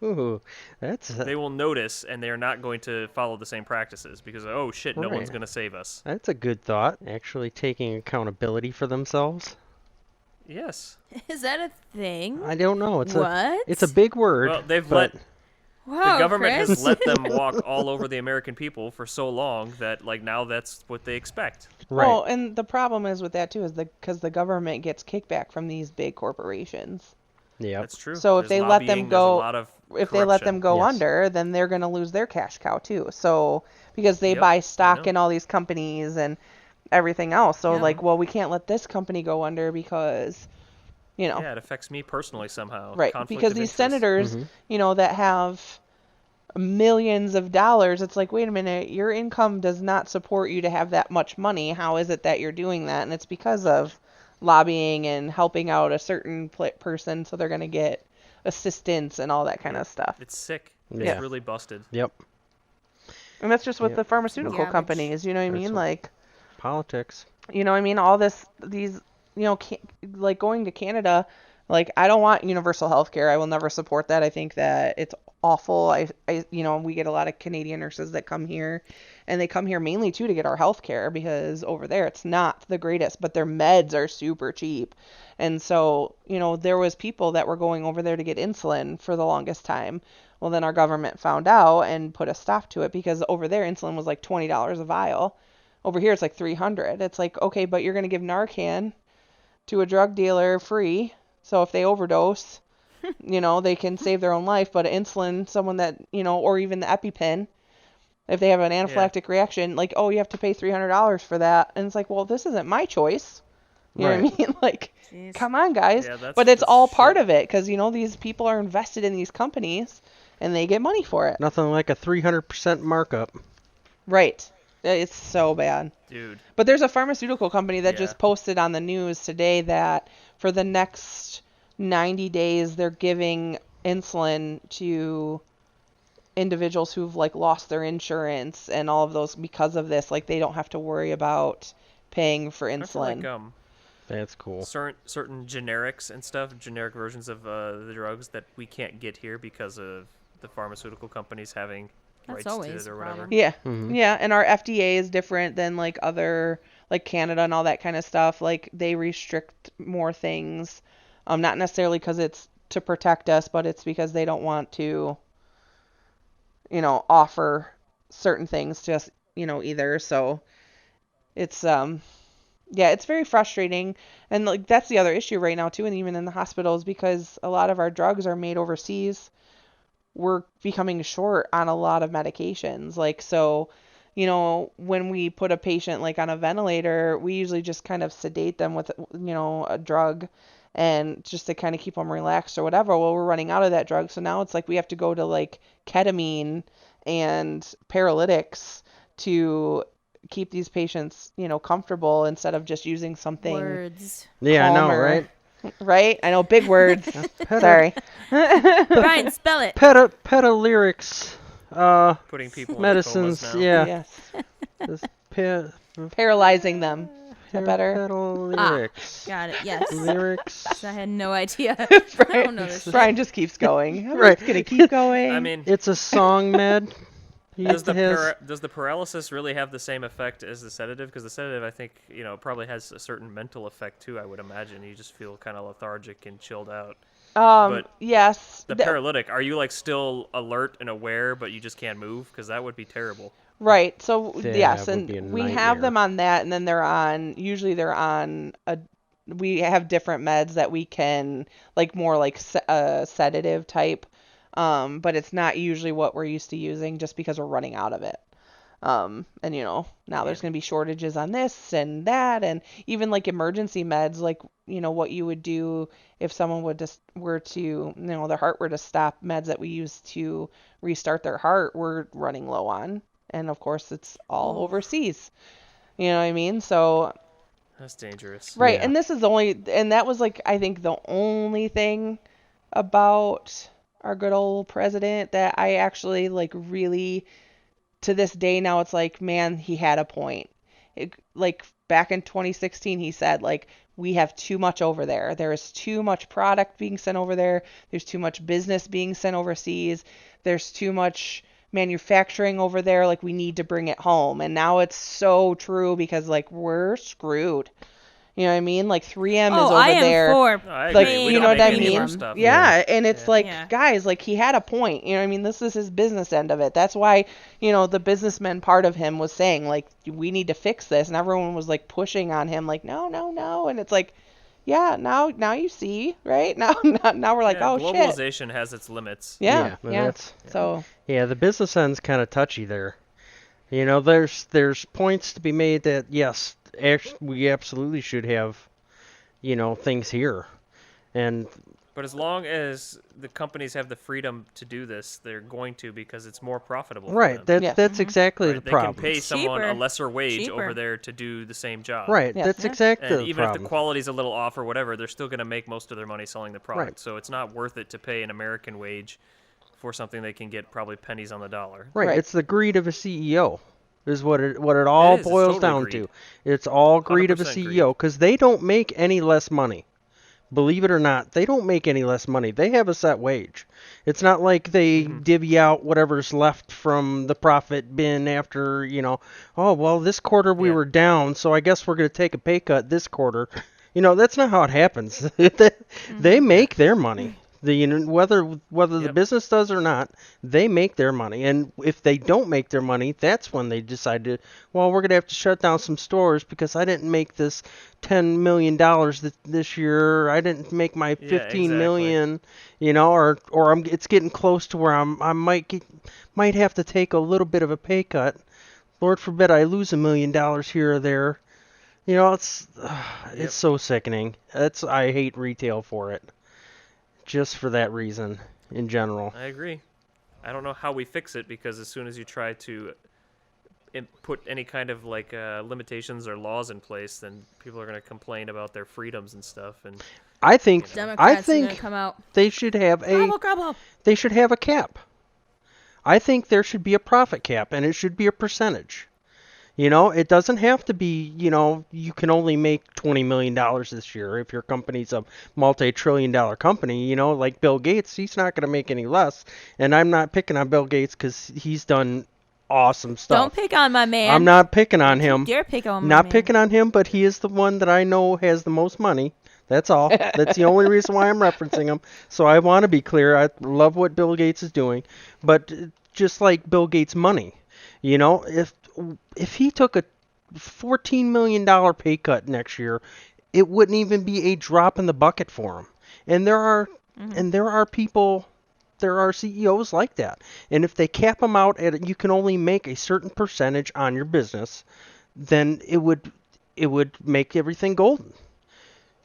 Ooh, they will notice, and they are not going to follow the same practices because, oh, shit, no one's going to save us. That's a good thought, actually taking accountability for themselves. Yes. Is that a thing? I don't know. It's what? It's a big word. Well, they've but... Wow, the government Chris. has let them walk all over the American people for so long that, like, now that's what they expect. Right. Well, and the problem is with that, too, is because the government gets kickback from these big corporations. Yeah, that's true. So if they let them go, yes. under, then they're going to lose their cash cow too. So because they buy stock in all these companies and everything else. So like, well, we can't let this company go under because, you know. Yeah, it affects me personally somehow. Right, Conflict because of these interest. senators, you know, that have millions of dollars, it's like, wait a minute, your income does not support you to have that much money. How is it that you're doing that? And it's because of lobbying and helping out a certain person, so they're going to get assistance and all that kind of stuff. It's sick. Yeah. It's really busted. Yep. And that's just with the pharmaceutical companies, you know what I mean? Like politics. You know what I mean? All these, you know, like going to Canada, like I don't want universal health care. I will never support that. I think that it's awful. I you know, we get a lot of Canadian nurses that come here, and they come here mainly too to get our health care because over there it's not the greatest, but their meds are super cheap. And so, you know, there was people that were going over there to get insulin for the longest time. Well, then our government found out and put a stop to it because over there insulin was like $20 a vial. Over here it's like $300. It's like, okay, but you're going to give Narcan to a drug dealer free. So if they overdose, you know, they can save their own life. But insulin, someone that, you know, or even the EpiPen, if they have an anaphylactic reaction, like, oh, you have to pay $300 for that. And it's like, well, this isn't my choice. You know what I mean? Like, come on, guys. Yeah, but it's all part of it because, you know, these people are invested in these companies and they get money for it. Nothing like a 300% markup. Right. It's so bad. Dude. But there's a pharmaceutical company that just posted on the news today that for the next 90 days, they're giving insulin to individuals who've like lost their insurance and all of those because of this. Like they don't have to worry about paying for insulin. I feel like, that's cool. Certain generics and stuff, generic versions of the drugs that we can't get here because of the pharmaceutical companies having rights to it or whatever. Yeah. Yeah, and our FDA is different than like other like Canada and all that kind of stuff. Like they restrict more things. Not necessarily because it's to protect us, but it's because they don't want to, you know, offer certain things to us, you know, either. So it's yeah, it's very frustrating. And like that's the other issue right now too, and even in the hospitals, because a lot of our drugs are made overseas. We're becoming short on a lot of medications. Like, so, you know, when we put a patient like on a ventilator, we usually just kind of sedate them with, you know, a drug and just to kind of keep them relaxed or whatever. Well, we're running out of that drug. So now it's like we have to go to like ketamine and paralytics to keep these patients, you know, comfortable instead of just using something. Words. Yeah, I know, right? Right? I know, big words. Sorry. Brian, spell it. Petalyrics. Putting people medicines, in comas Yes. now. Paralyzing them. Is that better? Petalyrics. Got it, yes. Lyrics. I had no idea. I don't know this shit. Brian just keeps going. I'm Right. just going to keep going. I mean, It's a song med. Does the paralysis really have the same effect as the sedative? Because the sedative, I think, probably has a certain mental effect too. I would imagine you just feel kind of lethargic and chilled out. But yes. The paralytic, are you like still alert and aware, but you just can't move? Because that would be terrible. Right. So That yes, would and be a we have nightmare. them on that, and then usually they're on we have different meds that we can, like more like sedative type, but it's not usually what we're used to using just because we're running out of it. And now there's going to be shortages on this and that, and even like emergency meds, like, what you would do if someone were to, their heart were to stop, meds that we use to restart their heart, we're running low on. And of course, it's all overseas. You know what I mean? So that's dangerous. right, Yeah. and that was like, I think, the only thing about our good old president that I actually like really, to this day now, it's like, man, he had a point. Like back in 2016, he said, like, we have too much over there. There is too much product being sent over there. There's too much business being sent overseas. There's too much manufacturing over there. Like, we need to bring it home. And now it's so true because, like, we're screwed. You know what I mean? Like 3M is over I am there. for No, I Like, agree. We you don't know what make I any of our mean? stuff. Yeah, and it's like, Yeah. guys, like, he had a point. You know what I mean? This is his business end of it. That's why, the businessman part of him was saying, like, we need to fix this, and everyone was like pushing on him, like, no, no, no, and it's like, yeah, now you see, right? Now we're like, oh shit. Globalization has its limits. Yeah. That's So yeah, the business end's kind of touchy there. There's points to be made that yes, we absolutely should have, things here, But as long as the companies have the freedom to do this, they're going to, because it's more profitable right. for them. That's exactly the They problem. can pay someone a Cheaper. lesser wage Cheaper. over there to do the same job. Right. Yes. That's Yeah. exactly And the even if problem. the quality's a little off or whatever, they're still going to make most of their money selling the product. Right. So it's not worth it to pay an American wage for something they can get probably pennies on the dollar. Right. It's the greed of a CEO. Is what it all It is. It's boils totally down greed. to. It's all greed of a 100% CEO because they don't make any less money. Believe it or not, they don't make any less money. They have a set wage. It's not like they divvy out whatever's left from the profit bin after, oh, well, this quarter we were down, so I guess we're going to take a pay cut this quarter. That's not how it happens. They make their money. Whether the business does or not, they make their money. And if they don't make their money, that's when they decide to, well, we're going to have to shut down some stores because I didn't make this $10 million this year. I didn't make my 15 million, or it's getting close to where I might have to take a little bit of a pay cut. Lord forbid I lose $1 million here or there. It's so sickening. I hate retail for it. Just for that reason, in general. I agree. I don't know how we fix it, because as soon as you try to put any kind of like limitations or laws in place, then people are going to complain about their freedoms and stuff. And I think Democrats are gonna come out. They should have they should have a cap. I think there should be a profit cap, and it should be a percentage. It doesn't have to be, you can only make $20 million this year if your company's a multi-trillion-dollar company, like Bill Gates. He's not going to make any less. And I'm not picking on Bill Gates because he's done awesome stuff. Don't pick on my man. I'm not picking on him. You dare pick on my Not man. picking on him, but he is the one that I know has the most money. That's all. That's the only reason why I'm referencing him. So I want to be clear. I love what Bill Gates is doing. But just like Bill Gates' money, if he took a $14 million pay cut next year, it wouldn't even be a drop in the bucket for him. And there are people, there are CEOs like that. And if they cap them out at you can only make a certain percentage on your business, then it would make everything golden.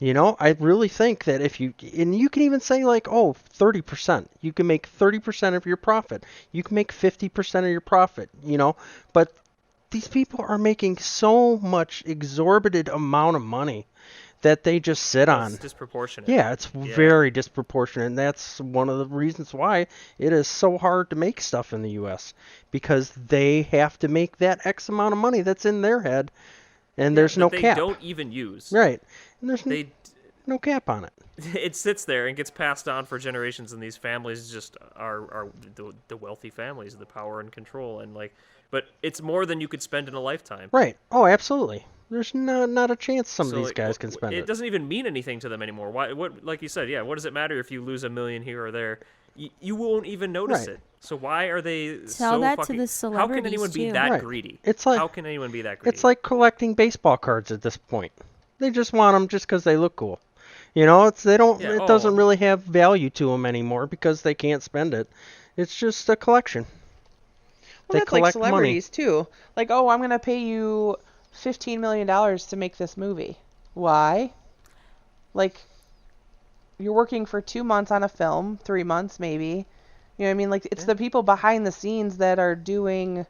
I really think that if you can even say like, 30%. You can make 30% of your profit. You can make 50% of your profit, but these people are making so much exorbitant amount of money that they just sit on. It's disproportionate. Yeah, it's very disproportionate, and that's one of the reasons why it is so hard to make stuff in the U.S. because they have to make that X amount of money that's in their head, and there's no cap. They don't even use. Right. And No cap on it. It sits there and gets passed on for generations, and these families just are the wealthy families, the power and control, and like, but it's more than you could spend in a lifetime. Right. Oh, absolutely. There's not a chance some of these guys can spend it. It doesn't even mean anything to them anymore. Why? What? Like you said, yeah. What does it matter if you lose $1 million here or there? You won't even notice it. So why are they Tell so that fucking... to the celebrities, How can anyone be too. that Right. greedy? It's like, how can anyone be that greedy? It's like collecting baseball cards at this point. They just want them just because they look cool. You know, they don't. Yeah, it doesn't really have value to them anymore because they can't spend it. It's just a collection. Well, They that's like collect celebrities too. Like, oh, I'm gonna pay you $15 million to make this movie. Why? Like, you're working for 2 months on a film, 3 months maybe. You know what I mean? Like, it's the people behind the scenes that are doing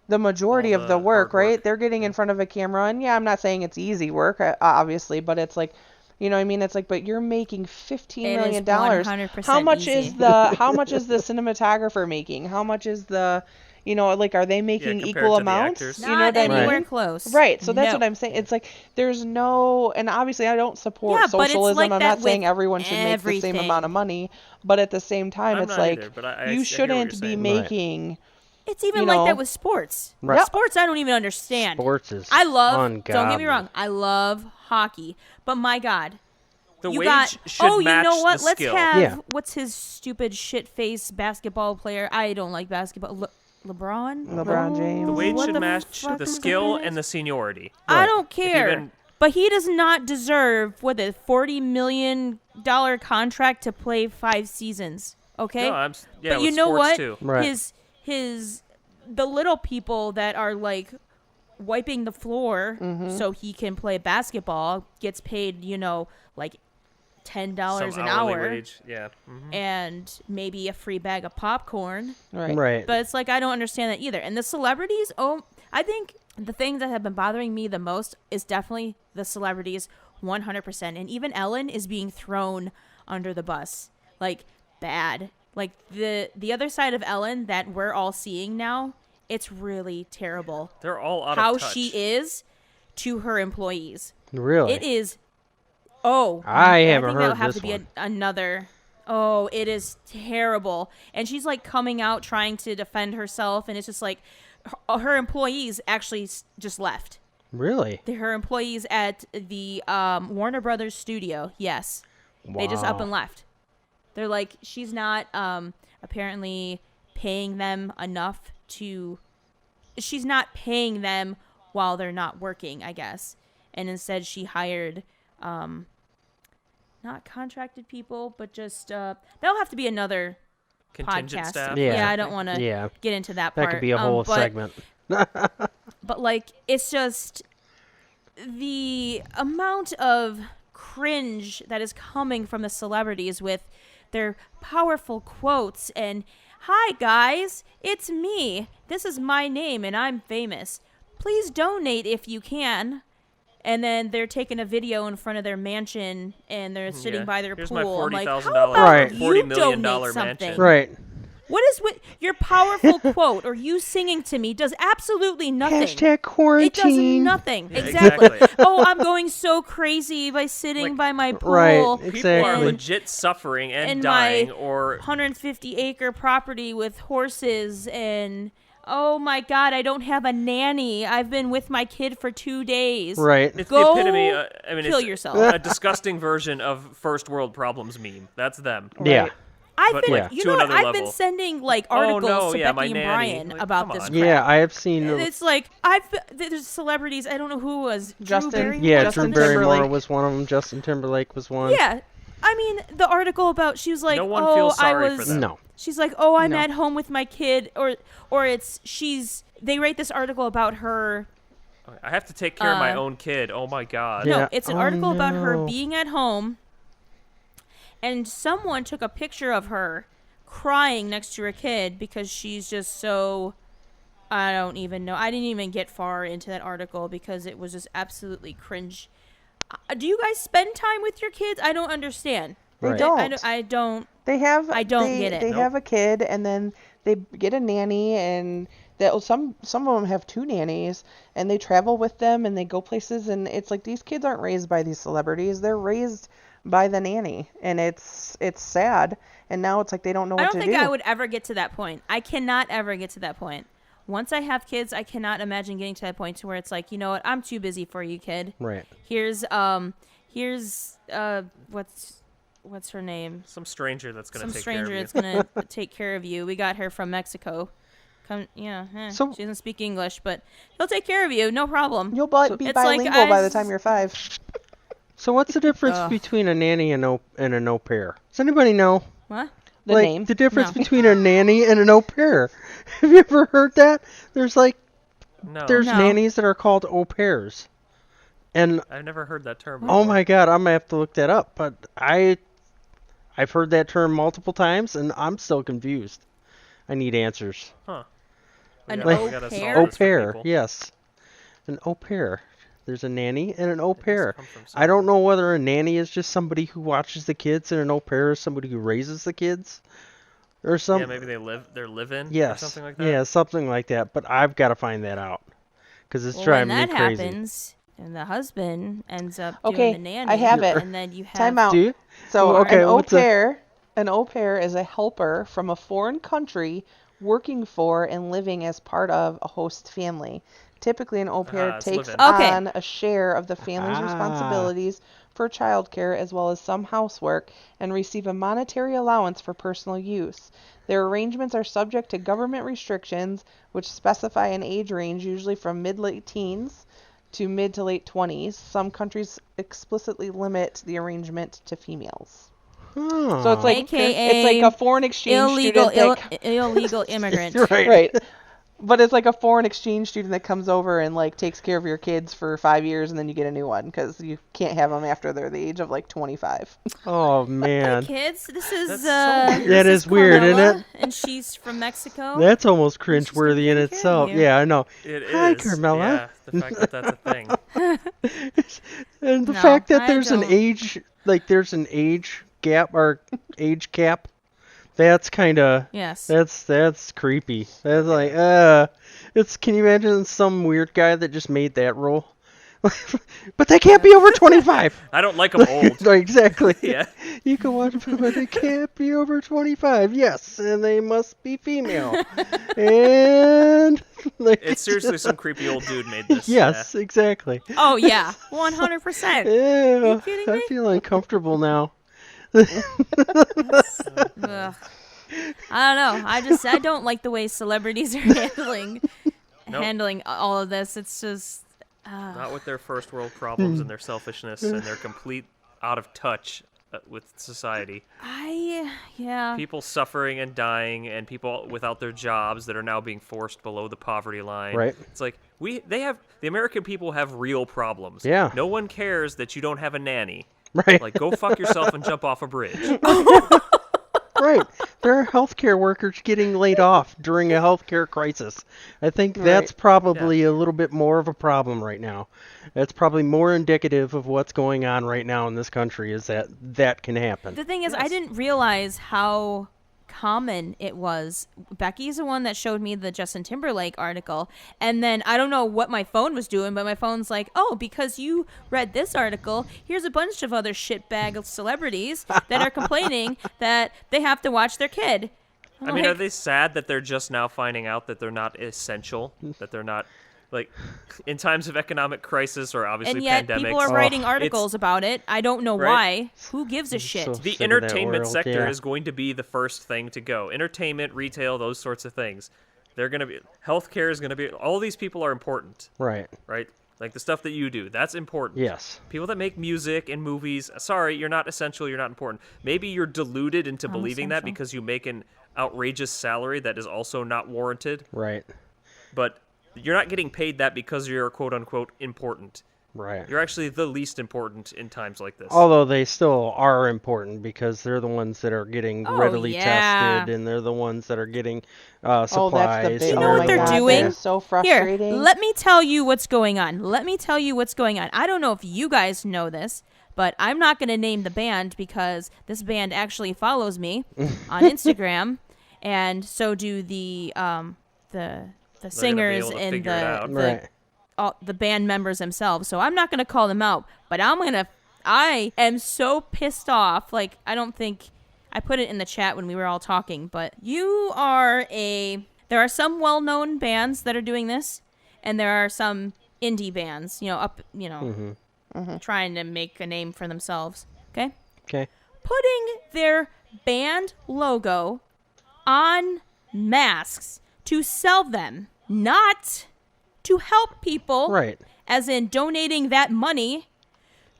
the majority of the work, right? They're getting in front of a camera, and yeah, I'm not saying it's easy work, obviously, but it's like, you know what I mean? It's like, but you're making $15 million. How much is the cinematographer making? How much is the, you know, like, are they making equal amounts? You know what I mean? Anywhere close. Right. So that's what I'm saying. It's like there's no, and obviously I don't support socialism. Like I'm not saying everyone should make the same amount of money, but at the same time, it's like you shouldn't be making. It's even like that with sports. Right. Sports, I don't even understand. Sports is I love. ungodly. Don't get me wrong. I love hockey, but my God, the you wage got. should Oh, you match know what? the Let's skill. have what's his stupid shit face basketball player? I don't like basketball. LeBron James. The wage What should the match fuck the is skill his and the seniority. I don't care. Even... But he does not deserve a $40 million contract to play 5 seasons. Okay, No, but you know what? Too. Right. The little people that are like wiping the floor so he can play basketball gets paid, you know, like $10 an hour. Wage. Yeah. Mm-hmm. And maybe a free bag of popcorn. Right. But it's like I don't understand that either. And the celebrities, I think the things that have been bothering me the most is definitely the celebrities 100%. And even Ellen is being thrown under the bus. Like, bad. Like, the other side of Ellen that we're all seeing now, it's really terrible. They're all out how of touch. she is to her employees. Really? It is. I haven't heard that'll have this to be one. another. Oh, it is terrible. And she's like coming out trying to defend herself, and it's just like her employees actually just left. Really? Her employees at the Warner Brothers studio, yes. Wow. They just up and left. They're like, she's not apparently paying them enough to... She's not paying them while they're not working, I guess. And instead she hired... not contracted people, but just... that'll have to be another Contingent podcast. staff. Yeah, I don't want to get into that part. That could be a whole segment. But, like, it's just... The amount of cringe that is coming from the celebrities with their powerful quotes and, "Hi guys, it's me. This is my name and I'm famous. Please donate if you can." And then they're taking a video in front of their mansion and they're sitting by their Here's pool. My I'm like, how $40,000 about $40 you million donate mansion. something? Right. What is with your powerful quote or you singing to me does absolutely nothing. Hashtag quarantine. It does nothing. Yeah, exactly. Oh, I'm going so crazy by sitting by my pool. Right, People exactly. are legit suffering and in dying, my or 150-acre property with horses and oh my God, I don't have a nanny. I've been with my kid for 2 days. Right. it's Go the epitome. I mean, kill it's yourself. A disgusting version of first world problems meme. That's them. Yeah. I've been, to what? another I've been level. sending like Oh, articles no, to yeah, Becky my and nanny. Brian Like, about come this on. crap. Yeah, I have seen. It's like there's celebrities. I don't know who was Justin. Drew Barrymore? Yeah, Justin Drew Barrymore Timberlake. was one of them. Justin Timberlake was one. Yeah, I mean the article about she was like, No one oh, feels I sorry was. for them. No. She's like, oh, I'm No. at home with my kid, or it's she's. They write this article about her. I have to take care of my own kid. Oh my God. Yeah. No, it's an Oh, article about her no. being at home, and someone took a picture of her crying next to her kid because she's just so. I don't even know. I didn't even get far into that article because it was just absolutely cringe. Do you guys spend time with your kids? I don't understand. They Right. don't. I don't. They have. I don't get it. They Nope. have a kid, and then they get a nanny, and that some of them have 2 nannies, and they travel with them and they go places, and it's like these kids aren't raised by these celebrities. They're raised by the nanny, and it's sad. And now it's like they don't know what to do. I don't think I would ever get to that point. I cannot ever get to that point. Once I have kids, I cannot imagine getting to that point to where it's like, you know what, I'm too busy for you, kid. Right. Here's what's her name? Some stranger that's going to take care of Some stranger you. that's going to take care of you. We got her from Mexico. So, she doesn't speak English, but he'll take care of you, no problem. You'll be bilingual by the time you're 5. So what's the difference between a nanny and an au pair? Does anybody know? What? The name? The difference between a nanny and an au pair. Have you ever heard that? There's nannies that are called au pairs. And I've never heard that term before. Oh my god, I'm gonna have to look that up. But I've heard that term multiple times, and I'm still confused. I need answers. Huh. An We au gotta pair? solve Au this for pair, people. yes. An au pair. There's a nanny and an au It must pair. come from I don't somewhere. know whether a nanny is just somebody who watches the kids and an au pair is somebody who raises the kids. Or some. Yeah, maybe they're live-in Yes. or something like that. Yeah, something like that. But I've got to find that out. Because it's driving me when that crazy. happens, and the husband ends up Okay, doing the nanny, I have it. and then you have... Time out. Do you? So Well, okay, an au pair is a helper from a foreign country working for and living as part of a host family. Typically, an au pair it's takes live-in. on a share of the family's Ah. responsibilities for childcare as well as some housework and receive a monetary allowance for personal use. Their arrangements are subject to government restrictions, which specify an age range usually from mid-late teens to mid to late 20s. Some countries explicitly limit the arrangement to females. Oh. So it's like AKA a foreign exchange illegal student illegal immigrant. right. But it's like a foreign exchange student that comes over and like takes care of your kids for 5 years, and then you get a new one because you can't have them after they're the age of like 25. Oh, man. Kids, this is That's so weird. That is weird, isn't Carmela, it? And she's from Mexico. That's almost She's just cringeworthy in taking care of itself. you. Yeah, I know. It Hi, is. Carmela. Yeah, the fact that that's a thing. And the No, fact that I there's an don't. age gap or age cap, that's kind of Yes. that's creepy. That's like can you imagine some weird guy that just made that rule? But they can't be over 25. I don't like them old. No, exactly. Yeah. You can watch them, but they can't be over 25. Yes, and they must be female. And It's seriously some creepy old dude made this. Yes, exactly. Oh yeah, 100%. Yeah, kidding I me? feel uncomfortable now. Ugh. I don't know. I don't like the way celebrities are handling all of this. It's just Not with their first world problems and their selfishness and their complete out of touch with society. People suffering and dying, and people without their jobs that are now being forced below the poverty line. Right. It's like the American people have real problems. Yeah. No one cares that you don't have a nanny. Right. Like, go fuck yourself and jump off a bridge. Right. There are healthcare workers getting laid off during a healthcare crisis. I think that's probably a little bit more of a problem right now. That's probably more indicative of what's going on right now in this country, is that can happen. the thing is, I didn't realize how common it was. Becky's the one that showed me the Justin Timberlake article, and then I don't know what my phone was doing, but my phone's like, oh, because you read this article, here's a bunch of other shitbag celebrities that are complaining that they have to watch their kid. I mean, are they sad that they're just now finding out that they're not essential, that they're not, like, in times of economic crisis or obviously and yet pandemics? people are writing articles about it. I don't know Right? why. Who gives a shit? so- The Sick of that entertainment world, sector yeah. is going to be the first thing to go. Entertainment, retail, those sorts of things. They're going to be, healthcare is going to be, all these people are important, Right. right? Like the stuff that you do, that's important. Yes. People that make music and movies, sorry, you're not essential, you're not important. Maybe you're deluded into believing that essential. because you make an outrageous salary that is also not warranted, Right. but you're not getting paid that because you're quote-unquote important. Right. You're actually the least important in times like this. Although they still are important because they're the ones that are getting readily yeah. tested, and they're the ones that are getting Oh, supplies. that's the big. You know oh what my they're God, doing? That is so Here, frustrating. let me tell you what's going on. I don't know if you guys know this, but I'm not going to name the band because this band actually follows me on Instagram. and so do the singers and the band members themselves. So I'm not gonna call them out, but I am so pissed off. Like, I don't think I put it in the chat when we were all talking, but there are some well-known bands that are doing this, and there are some indie bands, trying to make a name for themselves. Okay. Putting their band logo on masks to sell them, not to help people, right? As in donating that money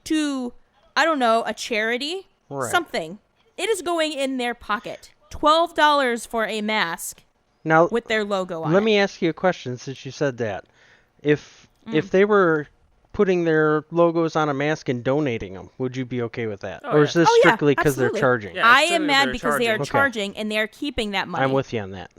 to, I don't know, a charity, something. It is going in their pocket. $12 for a mask now with their logo on it. Let me ask you a question since you said that. If they were putting their logos on a mask and donating them, would you be okay with that? Or is this strictly because they're charging? Yeah, I am mad because they are charging and they are keeping that money. I'm with you on that.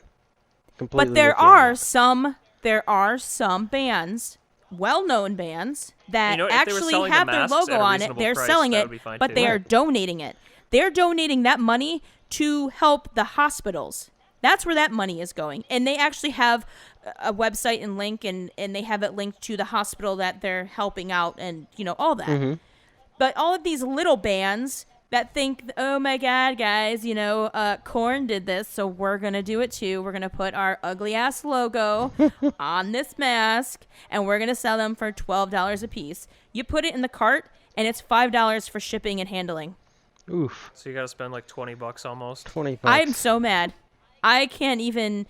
Completely. But there are some bands, well-known bands, that actually have their logo on it. They're selling it, but they are donating it. They're donating that money to help the hospitals. That's where that money is going. And they actually have a website and link, and they have it linked to the hospital that they're helping out and, all that. Mm-hmm. But all of these little bands that think, oh my God, guys, Korn did this, so we're going to do it too. We're going to put our ugly ass logo on this mask, and we're going to sell them for $12 a piece. You put it in the cart, and it's $5 for shipping and handling. Oof. So you got to spend like $20 almost. $20. I'm so mad. I can't even.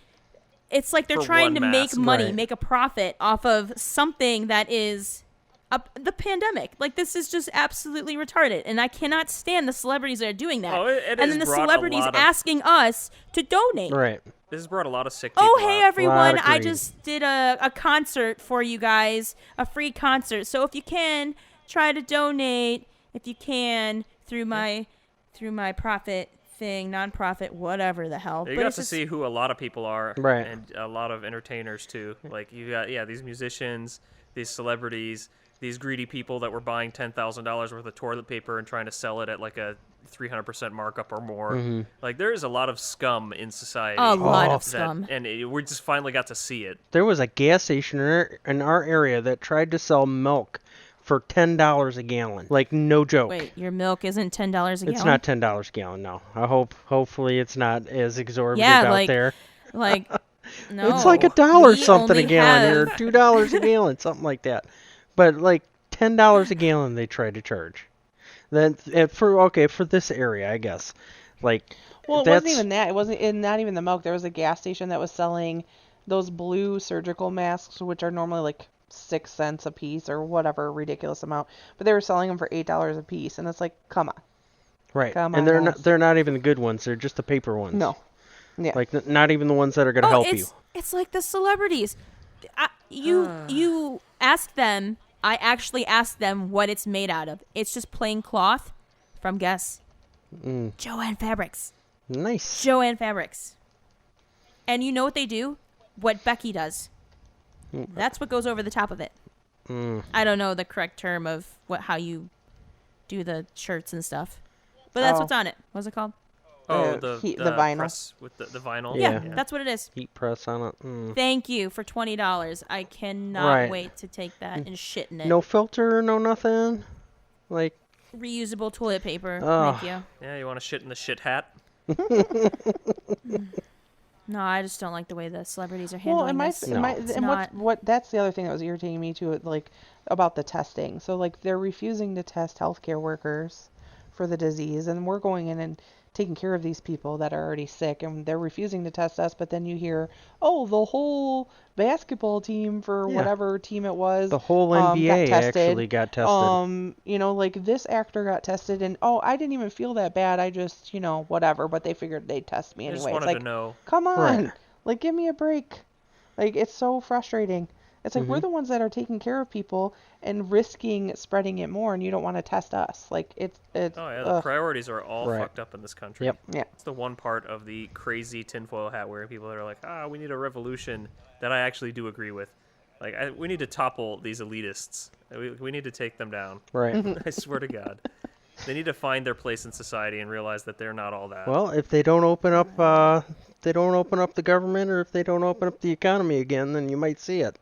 It's like they're trying to make money, make a profit off of something that is the pandemic. Like, this is just absolutely retarded, and I cannot stand the celebrities that are doing that. And then the celebrities asking us to donate. Right. This has brought a lot of sick people. Oh, hey everyone! I just did a concert for you guys, a free concert. So if you can, try to donate. If you can, through my profit thing, non-profit, whatever the hell. You got to see who a lot of people are, right? And a lot of entertainers too. Like, you got these musicians, these celebrities, these greedy people that were buying $10,000 worth of toilet paper and trying to sell it at like a 300% markup or more. Mm-hmm. Like, there is a lot of scum in society. A lot of scum. And we just finally got to see it. There was a gas station in our area that tried to sell milk for $10 a gallon. Like, no joke. Wait, your milk isn't $10 a gallon? It's not $10 a gallon, no. Hopefully it's not as exorbitant out there. Like, no. It's like $1 something a gallon or $2 a gallon, something like that. But like $10 a gallon they tried to charge. Then for this area, I guess. Like, well, it wasn't even that. It wasn't not even the milk. There was a gas station that was selling those blue surgical masks, which are normally like 6 cents a piece or whatever ridiculous amount, but they were selling them for $8 a piece, and it's like, come on, right? Come and on, they're not even the good ones; they're just the paper ones. No, yeah, like not even the ones that are going to help you. It's like the celebrities. You ask them. I actually asked them what it's made out of. It's just plain cloth from Guess. Joanne Fabrics. Nice. Joanne Fabrics. And you know what they do? What Becky does. That's what goes over the top of it. I don't know the correct term of how you do the shirts and stuff, but that's what's on it. What's it called? Oh, the vinyl. Press with the vinyl. Yeah, that's what it is. Heat press on it. Thank you for $20. I cannot wait to take that and shit in it. No filter, no nothing. Like reusable toilet paper. Thank you. Yeah, you want to shit in the shit hat? No, I just don't like the way the celebrities are handling this. What that's the other thing that was irritating me too, like about the testing. So like they're refusing to test healthcare workers for the disease, and we're going in and taking care of these people that are already sick, and they're refusing to test us. But then you hear, oh, the whole basketball team for whatever team it was, the whole NBA actually got tested. Like this actor got tested, and I didn't even feel that bad. I just, whatever. But they figured they'd test me anyway. Just wanted to know. Come on, like give me a break. Like, it's so frustrating. It's like we're the ones that are taking care of people and risking spreading it more, and you don't want to test us. Like, it's the priorities are all fucked up in this country. Yep. Yeah. It's the one part of the crazy tinfoil hat wearing people that are like, we need a revolution, that I actually do agree with. Like, we need to topple these elitists. We need to take them down. Right. I swear to God. They need to find their place in society and realize that they're not all that. Well, if they don't open up, the government, or if they don't open up the economy again, then you might see it.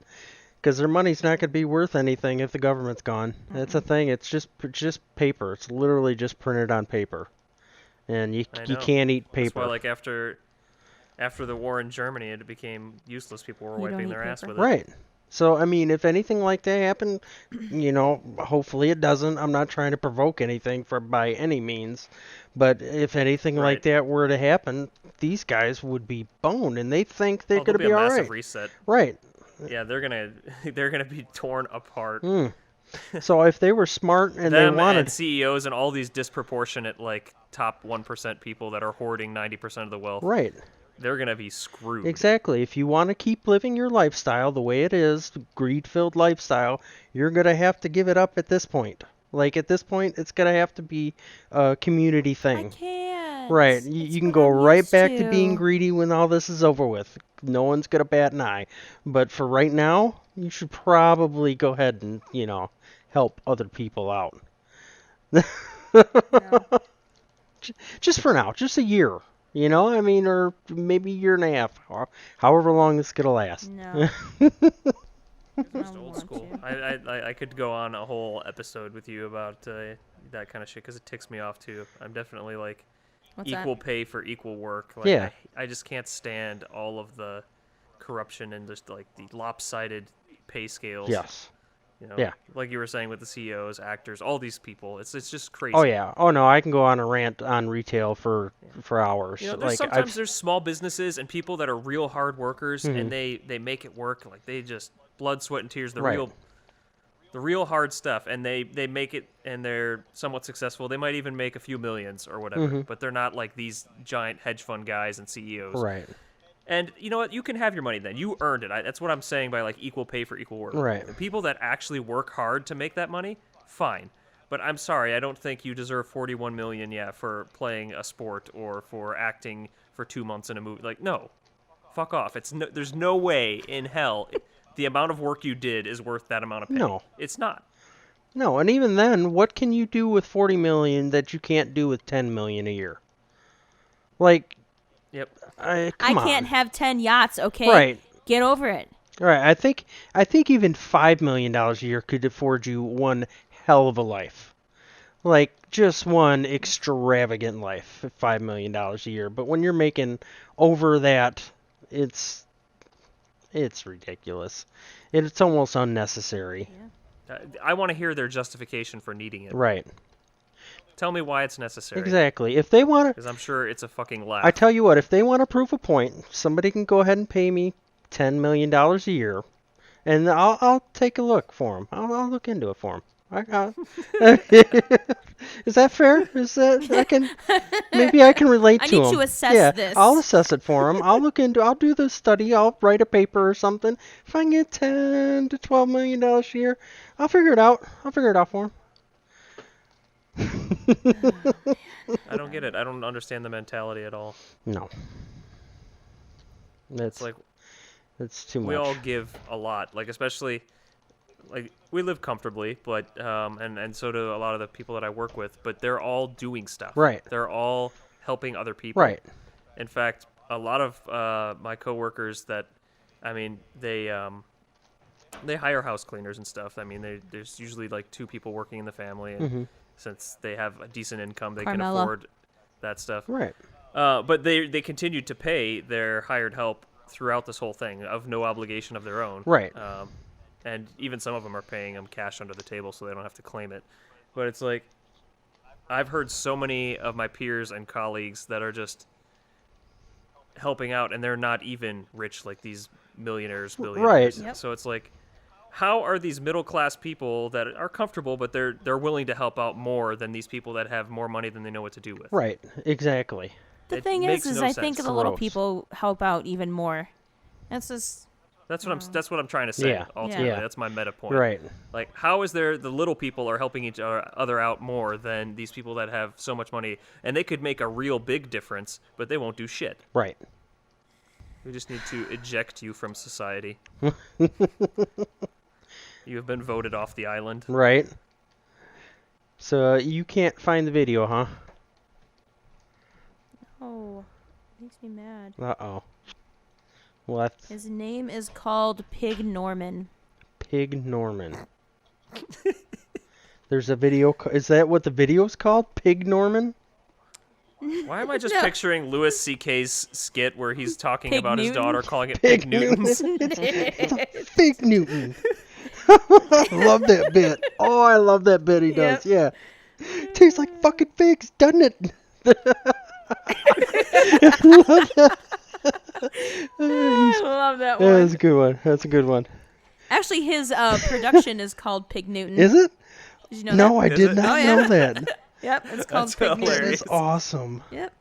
Because their money's not going to be worth anything if the government's gone. That's the thing. It's just paper. It's literally just printed on paper, and you can't eat paper. That's why, like after the war in Germany, it became useless. People were wiping their ass with it. Right. So, I mean, if anything like that happened, hopefully it doesn't. I'm not trying to provoke anything by any means. But if anything like that were to happen, these guys would be boned, and they think they're going to be all right. Massive reset. Right. Yeah, they're gonna be torn apart. So if they were smart and them they wanted and CEOs and all these disproportionate like top 1% people that are hoarding 90% of the wealth. Right. They're going to be screwed. Exactly. If you want to keep living your lifestyle the way it is, greed-filled lifestyle, you're going to have to give it up at this point. Like, at this point, it's going to have to be a community thing. I can't. Right. You can go right back to being greedy when all this is over with. No one's going to bat an eye. But for right now, you should probably go ahead and, help other people out. Just for now. Just a year. Or maybe a year and a half, or however long this could last. No. Just old school. I could go on a whole episode with you about that kind of shit because it ticks me off too. I'm definitely like equal pay for equal work. Like, yeah. I just can't stand all of the corruption and just like the lopsided pay scales. Yes. Yeah. Like you were saying with the CEOs, actors, all these people. It's just crazy. Oh yeah. Oh no, I can go on a rant on retail for hours. Sometimes there's small businesses and people that are real hard workers and they make it work. Like they just blood, sweat, and tears, the real hard stuff, and they make it and they're somewhat successful. They might even make a few millions or whatever, but they're not like these giant hedge fund guys and CEOs. Right. And you know what? You can have your money then. You earned it. That's what I'm saying by like equal pay for equal work. Right. The people that actually work hard to make that money, fine. But I'm sorry, I don't think you deserve $41 million, for playing a sport or for acting for 2 months in a movie. Like, no, fuck off. There's no way in hell the amount of work you did is worth that amount of pay. No, it's not. No, and even then, what can you do with $40 million that you can't do with $10 million a year? Like. Yep. I can't have 10 yachts, okay? Right. Get over it. Right. I think even $5 million a year could afford you one hell of a life. Like, just one extravagant life at $5 million a year. But when you're making over that, it's ridiculous. It's almost unnecessary. Yeah. I want to hear their justification for needing it. Right. Tell me why it's necessary. Exactly. If they want to... Because I'm sure it's a fucking laugh. I tell you what, if they want to prove a point, somebody can go ahead and pay me $10 million a year, and I'll take a look for them. I'll look into it for them. Is that fair? Maybe I can relate to them. I need to assess this. I'll assess it for them. I'll do the study. I'll write a paper or something. If I can get $10 to $12 million a year, I'll figure it out. for them. I don't get it. I don't understand the mentality at all. No. It's too much. We all give a lot, like especially like we live comfortably, but and so do a lot of the people that I work with, but they're all doing stuff. Right. They're all helping other people. Right. In fact, a lot of my coworkers that they hire house cleaners and stuff. There's usually like 2 people working in the family, and since they have a decent income, they can afford that stuff. Right. But they continued to pay their hired help throughout this whole thing of no obligation of their own. Right. And even some of them are paying them cash under the table so they don't have to claim it. But it's like, I've heard so many of my peers and colleagues that are just helping out, and they're not even rich like these millionaires, billionaires. Right. Yep. So it's like, how are these middle-class people that are comfortable, but they're willing to help out more than these people that have more money than they know what to do with? Right. Exactly. The It thing makes is no I think sense. the little Gross. people help out even more. That's just... That's what I'm trying to say. Yeah. Ultimately, Yeah. that's my meta point. Right. Like, how is there the little people are helping each other out more than these people that have so much money, and they could make a real big difference, but they won't do shit. Right. We just need to eject you from society. You have been voted off the island. Right. So you can't find the video, huh? Oh, makes me mad. Uh-oh. Well, that's His name is called Pig Norman. Pig Norman. There's a video. Is that what the video's called? Pig Norman? Why am I just No. picturing Louis C.K.'s skit where he's talking Pig about his Newton? daughter, calling it Pig Pig Newtons? It's a Pig Newton. I love that bit. Oh, I love that bit he does. Yeah. Tastes like fucking figs, doesn't it? I love that. I love that Yeah, one. that's a good one. That's a good one. Actually, his production is called Pig Newton. Is it? Did you know No, that? I Is did it? not Oh, yeah. know that. Yep, it's called That's Pig That Newton. hilarious. is awesome. Yep.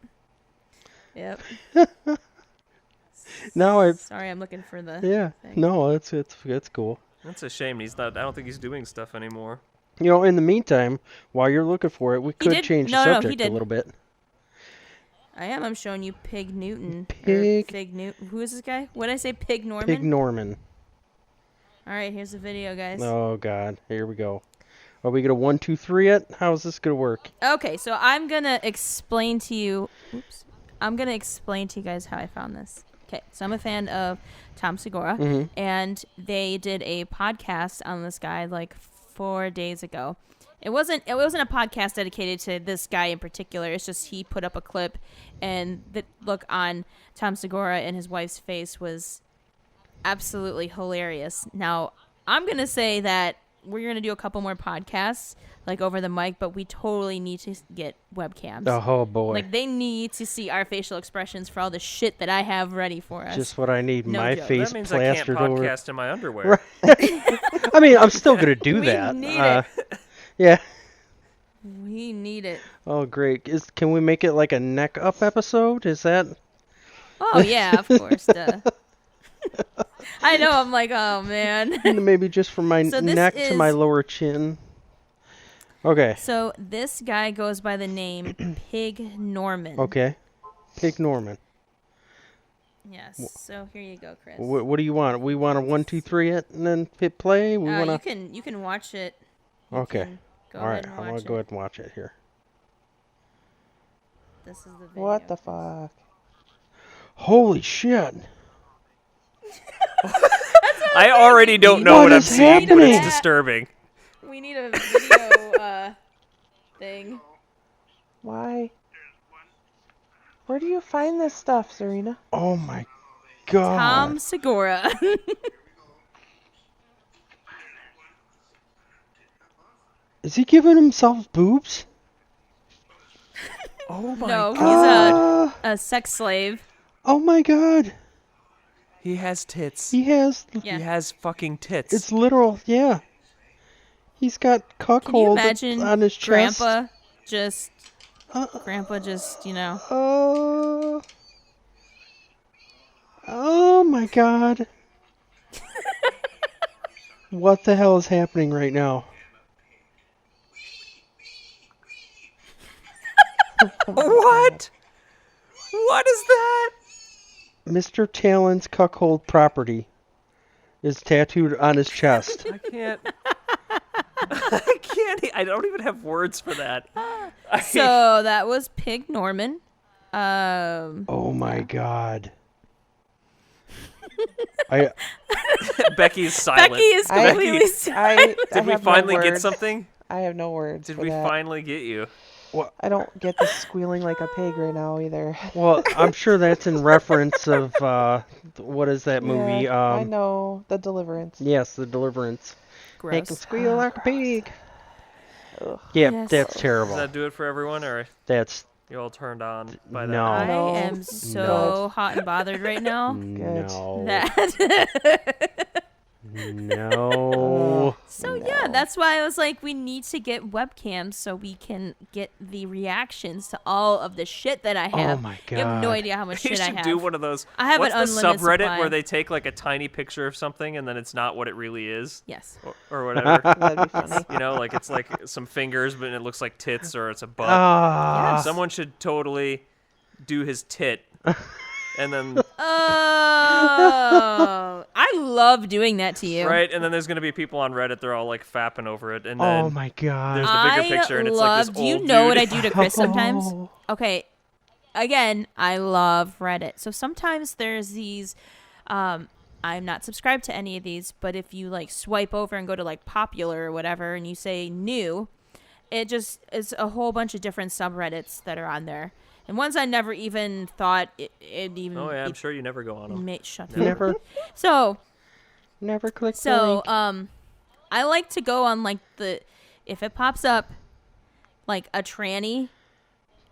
Now I. Sorry, I'm looking for the. Yeah. thing. No, that's cool. That's a shame. He's not. I don't think he's doing stuff anymore. You know, in the meantime, while you're looking for it, we could did- change no, the no, he subject a did. little bit. I am. I'm showing you Pig Newton. Pig- Newton. Who is this guy? What did I say? Pig Norman. Pig Norman. All right, here's the video, guys. Oh God, here we go. Are we gonna 1, 2, 3 it? How's this gonna work? Okay, so I'm gonna explain to you. Oops. I'm gonna explain to you guys how I found this. Okay, so I'm a fan of Tom Segura, Mhm. and they did a podcast on this guy like 4 days ago. It wasn't a podcast dedicated to this guy in particular. It's just he put up a clip, and the look on Tom Segura and his wife's face was absolutely hilarious. Now, I'm gonna say that we're gonna do a couple more podcasts like over the mic, but we totally need to get webcams. Oh boy, Like they need to see our facial expressions for all the shit that I have ready for us. just what I need. No My joke. face That means I can't plastered over. podcast in my underwear. I mean, I'm still gonna do We that. need it. Yeah. We need it. Oh great. Can we make it like a neck up episode? Is that? Oh yeah, of course. Duh. I know. I'm like, oh man. Maybe just from my So this neck to my is- lower chin. Okay. So this guy goes by the name Pig Norman. Okay. Pig Norman. Yes. So here you go, Chris. What do you want? We want to 1, 2, 3 it and then hit play. We want to. You can watch it. You Okay. can Go All right. ahead and I'm watch gonna it. go ahead and watch it here. This is the video. What the fuck? Holy shit! I already don't know What what I'm is seeing, but happening? it's disturbing. We need a video thing. Why? Where do you find this stuff, Serena? Oh my god! Tom Segura. Is he giving himself boobs? Oh my No, he's god. a sex slave. Oh my god! He has tits. He has. Yeah. He has fucking tits. It's literal. Yeah. He's got Can you cuckold imagine on his chest. Grandpa just, you know. Oh my god. What the hell is happening right now? What? What is that? Mr. Talon's cuckold property is tattooed on his chest. I can't. I can't. I don't even have words for that. So that was Pig Norman. Oh my god. Becky's silent. Becky is completely silent. Did we have no finally get words. something? I have no words. Did for we that. finally get you? I don't get the squealing like a pig right now either. Well, I'm sure that's in reference of what is that movie? Yeah, I know. The Deliverance. Yes, The Deliverance. Make him Gross. squeal like a pig. Ugh. Yeah, Yes. that's Does terrible. that do it for everyone, or That's you all turned on by that? No. I No. am so hot and bothered right now no. that No. So yeah, that's why I was like, we need to get webcams so we can get the reactions to all of the shit that I have. Oh my You have no God. idea how much You shit I should have. do one of those. I have What's an the unlimited subreddit supply. where they take like a tiny picture of something and then it's not what it really is, Yes. or whatever. That'd be funny. You know, like it's like some fingers, but it looks like tits, or it's a butt. Ah. Yes. Someone should totally do his tit, and then Oh, I love doing that to you. Right, and then there's gonna be people on Reddit. They're all like fapping over it, and then Oh my god. there's the bigger picture, and it's like this do you old know dude. what I do to Chris sometimes? Oh. Okay, again, I love Reddit. So sometimes there's these. I'm not subscribed to any of these, but if you like swipe over and go to like popular or whatever, and you say new, it just is a whole bunch of different subreddits that are on there. And ones I never even thought it even. Oh yeah, I'm sure you never go on them. Shut up. Never So click the link. I like to go on like if it pops up like a tranny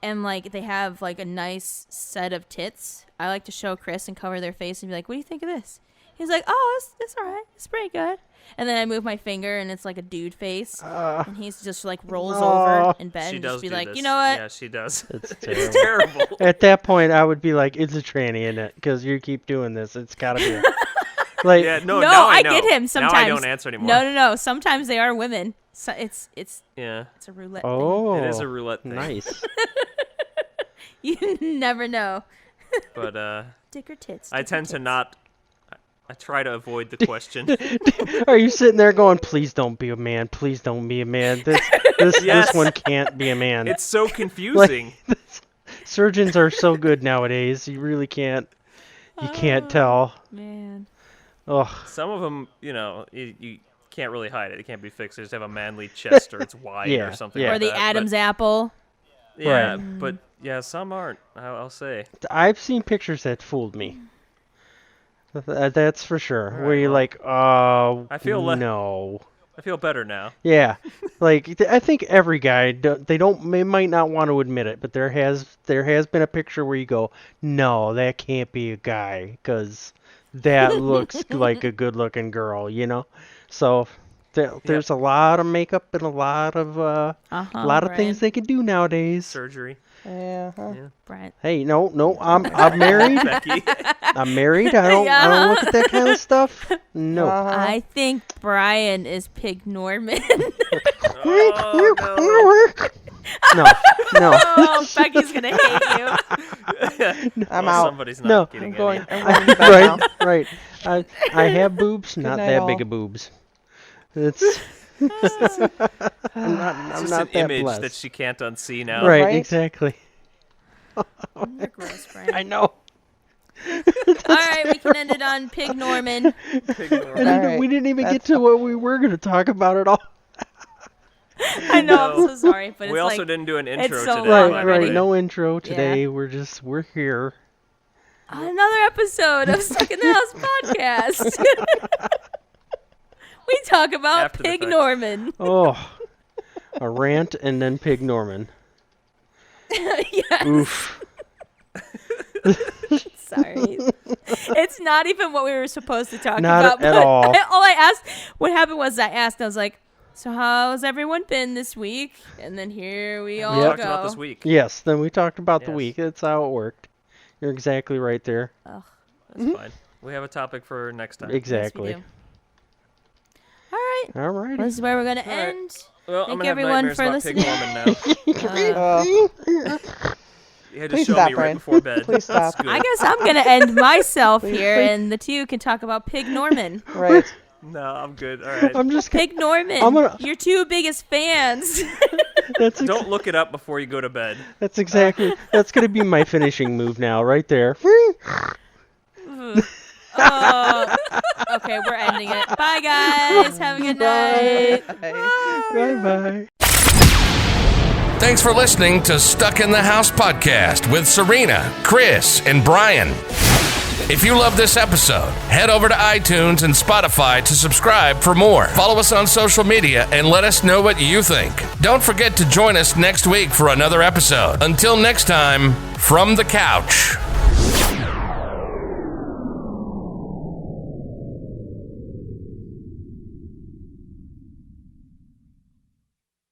and like they have like a nice set of tits, I like to show Chris and cover their face and be like, "What do you think of this?" He's like, "Oh, it's all right. It's pretty good." And then I move my finger and it's like a dude face, and he's just like rolls over in bed She and does just be do like, this. "You know what?" Yeah, she does. It's It's terrible. terrible. At that point, I would be like, "It's a tranny in it," because you keep doing this. It's gotta be. Like, Yeah, no, No, now I know. get him sometimes. Now I don't answer anymore. No. Sometimes they are women. So it's Yeah, a roulette thing. oh, it is a roulette thing. nice. You never know. But Dick or tits? I dick or tend to tits? not. I try to avoid the question. Are you sitting there going, "Please don't be a man. Please don't be a man. This Yes. one can't be a man." It's so confusing. Surgeons are so good nowadays. You really can't. You can't tell. Man. Oh, Some of them, you can't really hide it. It can't be fixed. They just have a manly chest, or it's wide, Yeah, or something. yeah. Or like the that. Adam's apple. But, yeah, Right. but yeah, some aren't. I'll say. I've seen pictures that fooled me. That's for sure. All Where right, you're well, like, "Oh, I feel no." I feel better now. Yeah, like I think every guy they might not want to admit it, but there has been a picture where you go, "No, that can't be a guy," because that looks like a good-looking girl, you know. So there's a lot of makeup and a lot of things they can do nowadays. Surgery. Yeah. Brent. Hey, no, I'm married. Becky. I'm married. I don't look at that kind of stuff. No. I think Brian is Pig Norman. Oh, No. Oh, Becky's gonna hate you. I'm Well, out. somebody's not No. getting I'm going. any. I'm going to bed now. Right. I have boobs, not night, that all. big of boobs. It's I'm It's not just that an image blessed. that she can't unsee now. Right, Right? exactly. You're gross, Brian. I know. All right, we can end it on Pig Norman. Pig Norman. All right. We didn't even get That's to what we were going to talk about at all. I know, I'm so sorry, but We it's also like didn't do an intro so today. long Right, by the already. way. no intro today. We're here. another episode of Stuck in the House podcast. We talk about After the Pig fact. Norman. Oh, a rant and then Pig Norman. Yes. Oof. Sorry. It's not even what we were supposed to talk Not about. at but all. All I asked, what happened was I was like, so how's everyone been this week? And then here we all We Yep. talked go. about this week. Yes, then we talked about the Yes. week. That's how it worked. You're exactly right there. That's fine. We have a topic for next time. Yes, we Exactly. do. All right. All right. This is where we're going to All right. end. Well, Thank I'm gonna have everyone nightmares for about listening. Pig Norman now. You had to Please show stop, me Brian. right before bed. Please stop. That's good. I guess I'm going to end myself here, please. and the two can talk about Pig Norman. Right. No, I'm good. All right. I'm just Pig Norman, I'm gonna- your two biggest fans. that's Don't look it up before you go to bed. that's exactly that's gonna be my finishing move now, right there. Oh. Okay, we're ending it. Bye, guys. Have a good night. Bye bye. Thanks for listening to Stuck in the House podcast with Serena, Chris, and Brian. If you love this episode, head over to iTunes and Spotify to subscribe for more. Follow us on social media and let us know what you think. Don't forget to join us next week for another episode. Until next time, from the couch.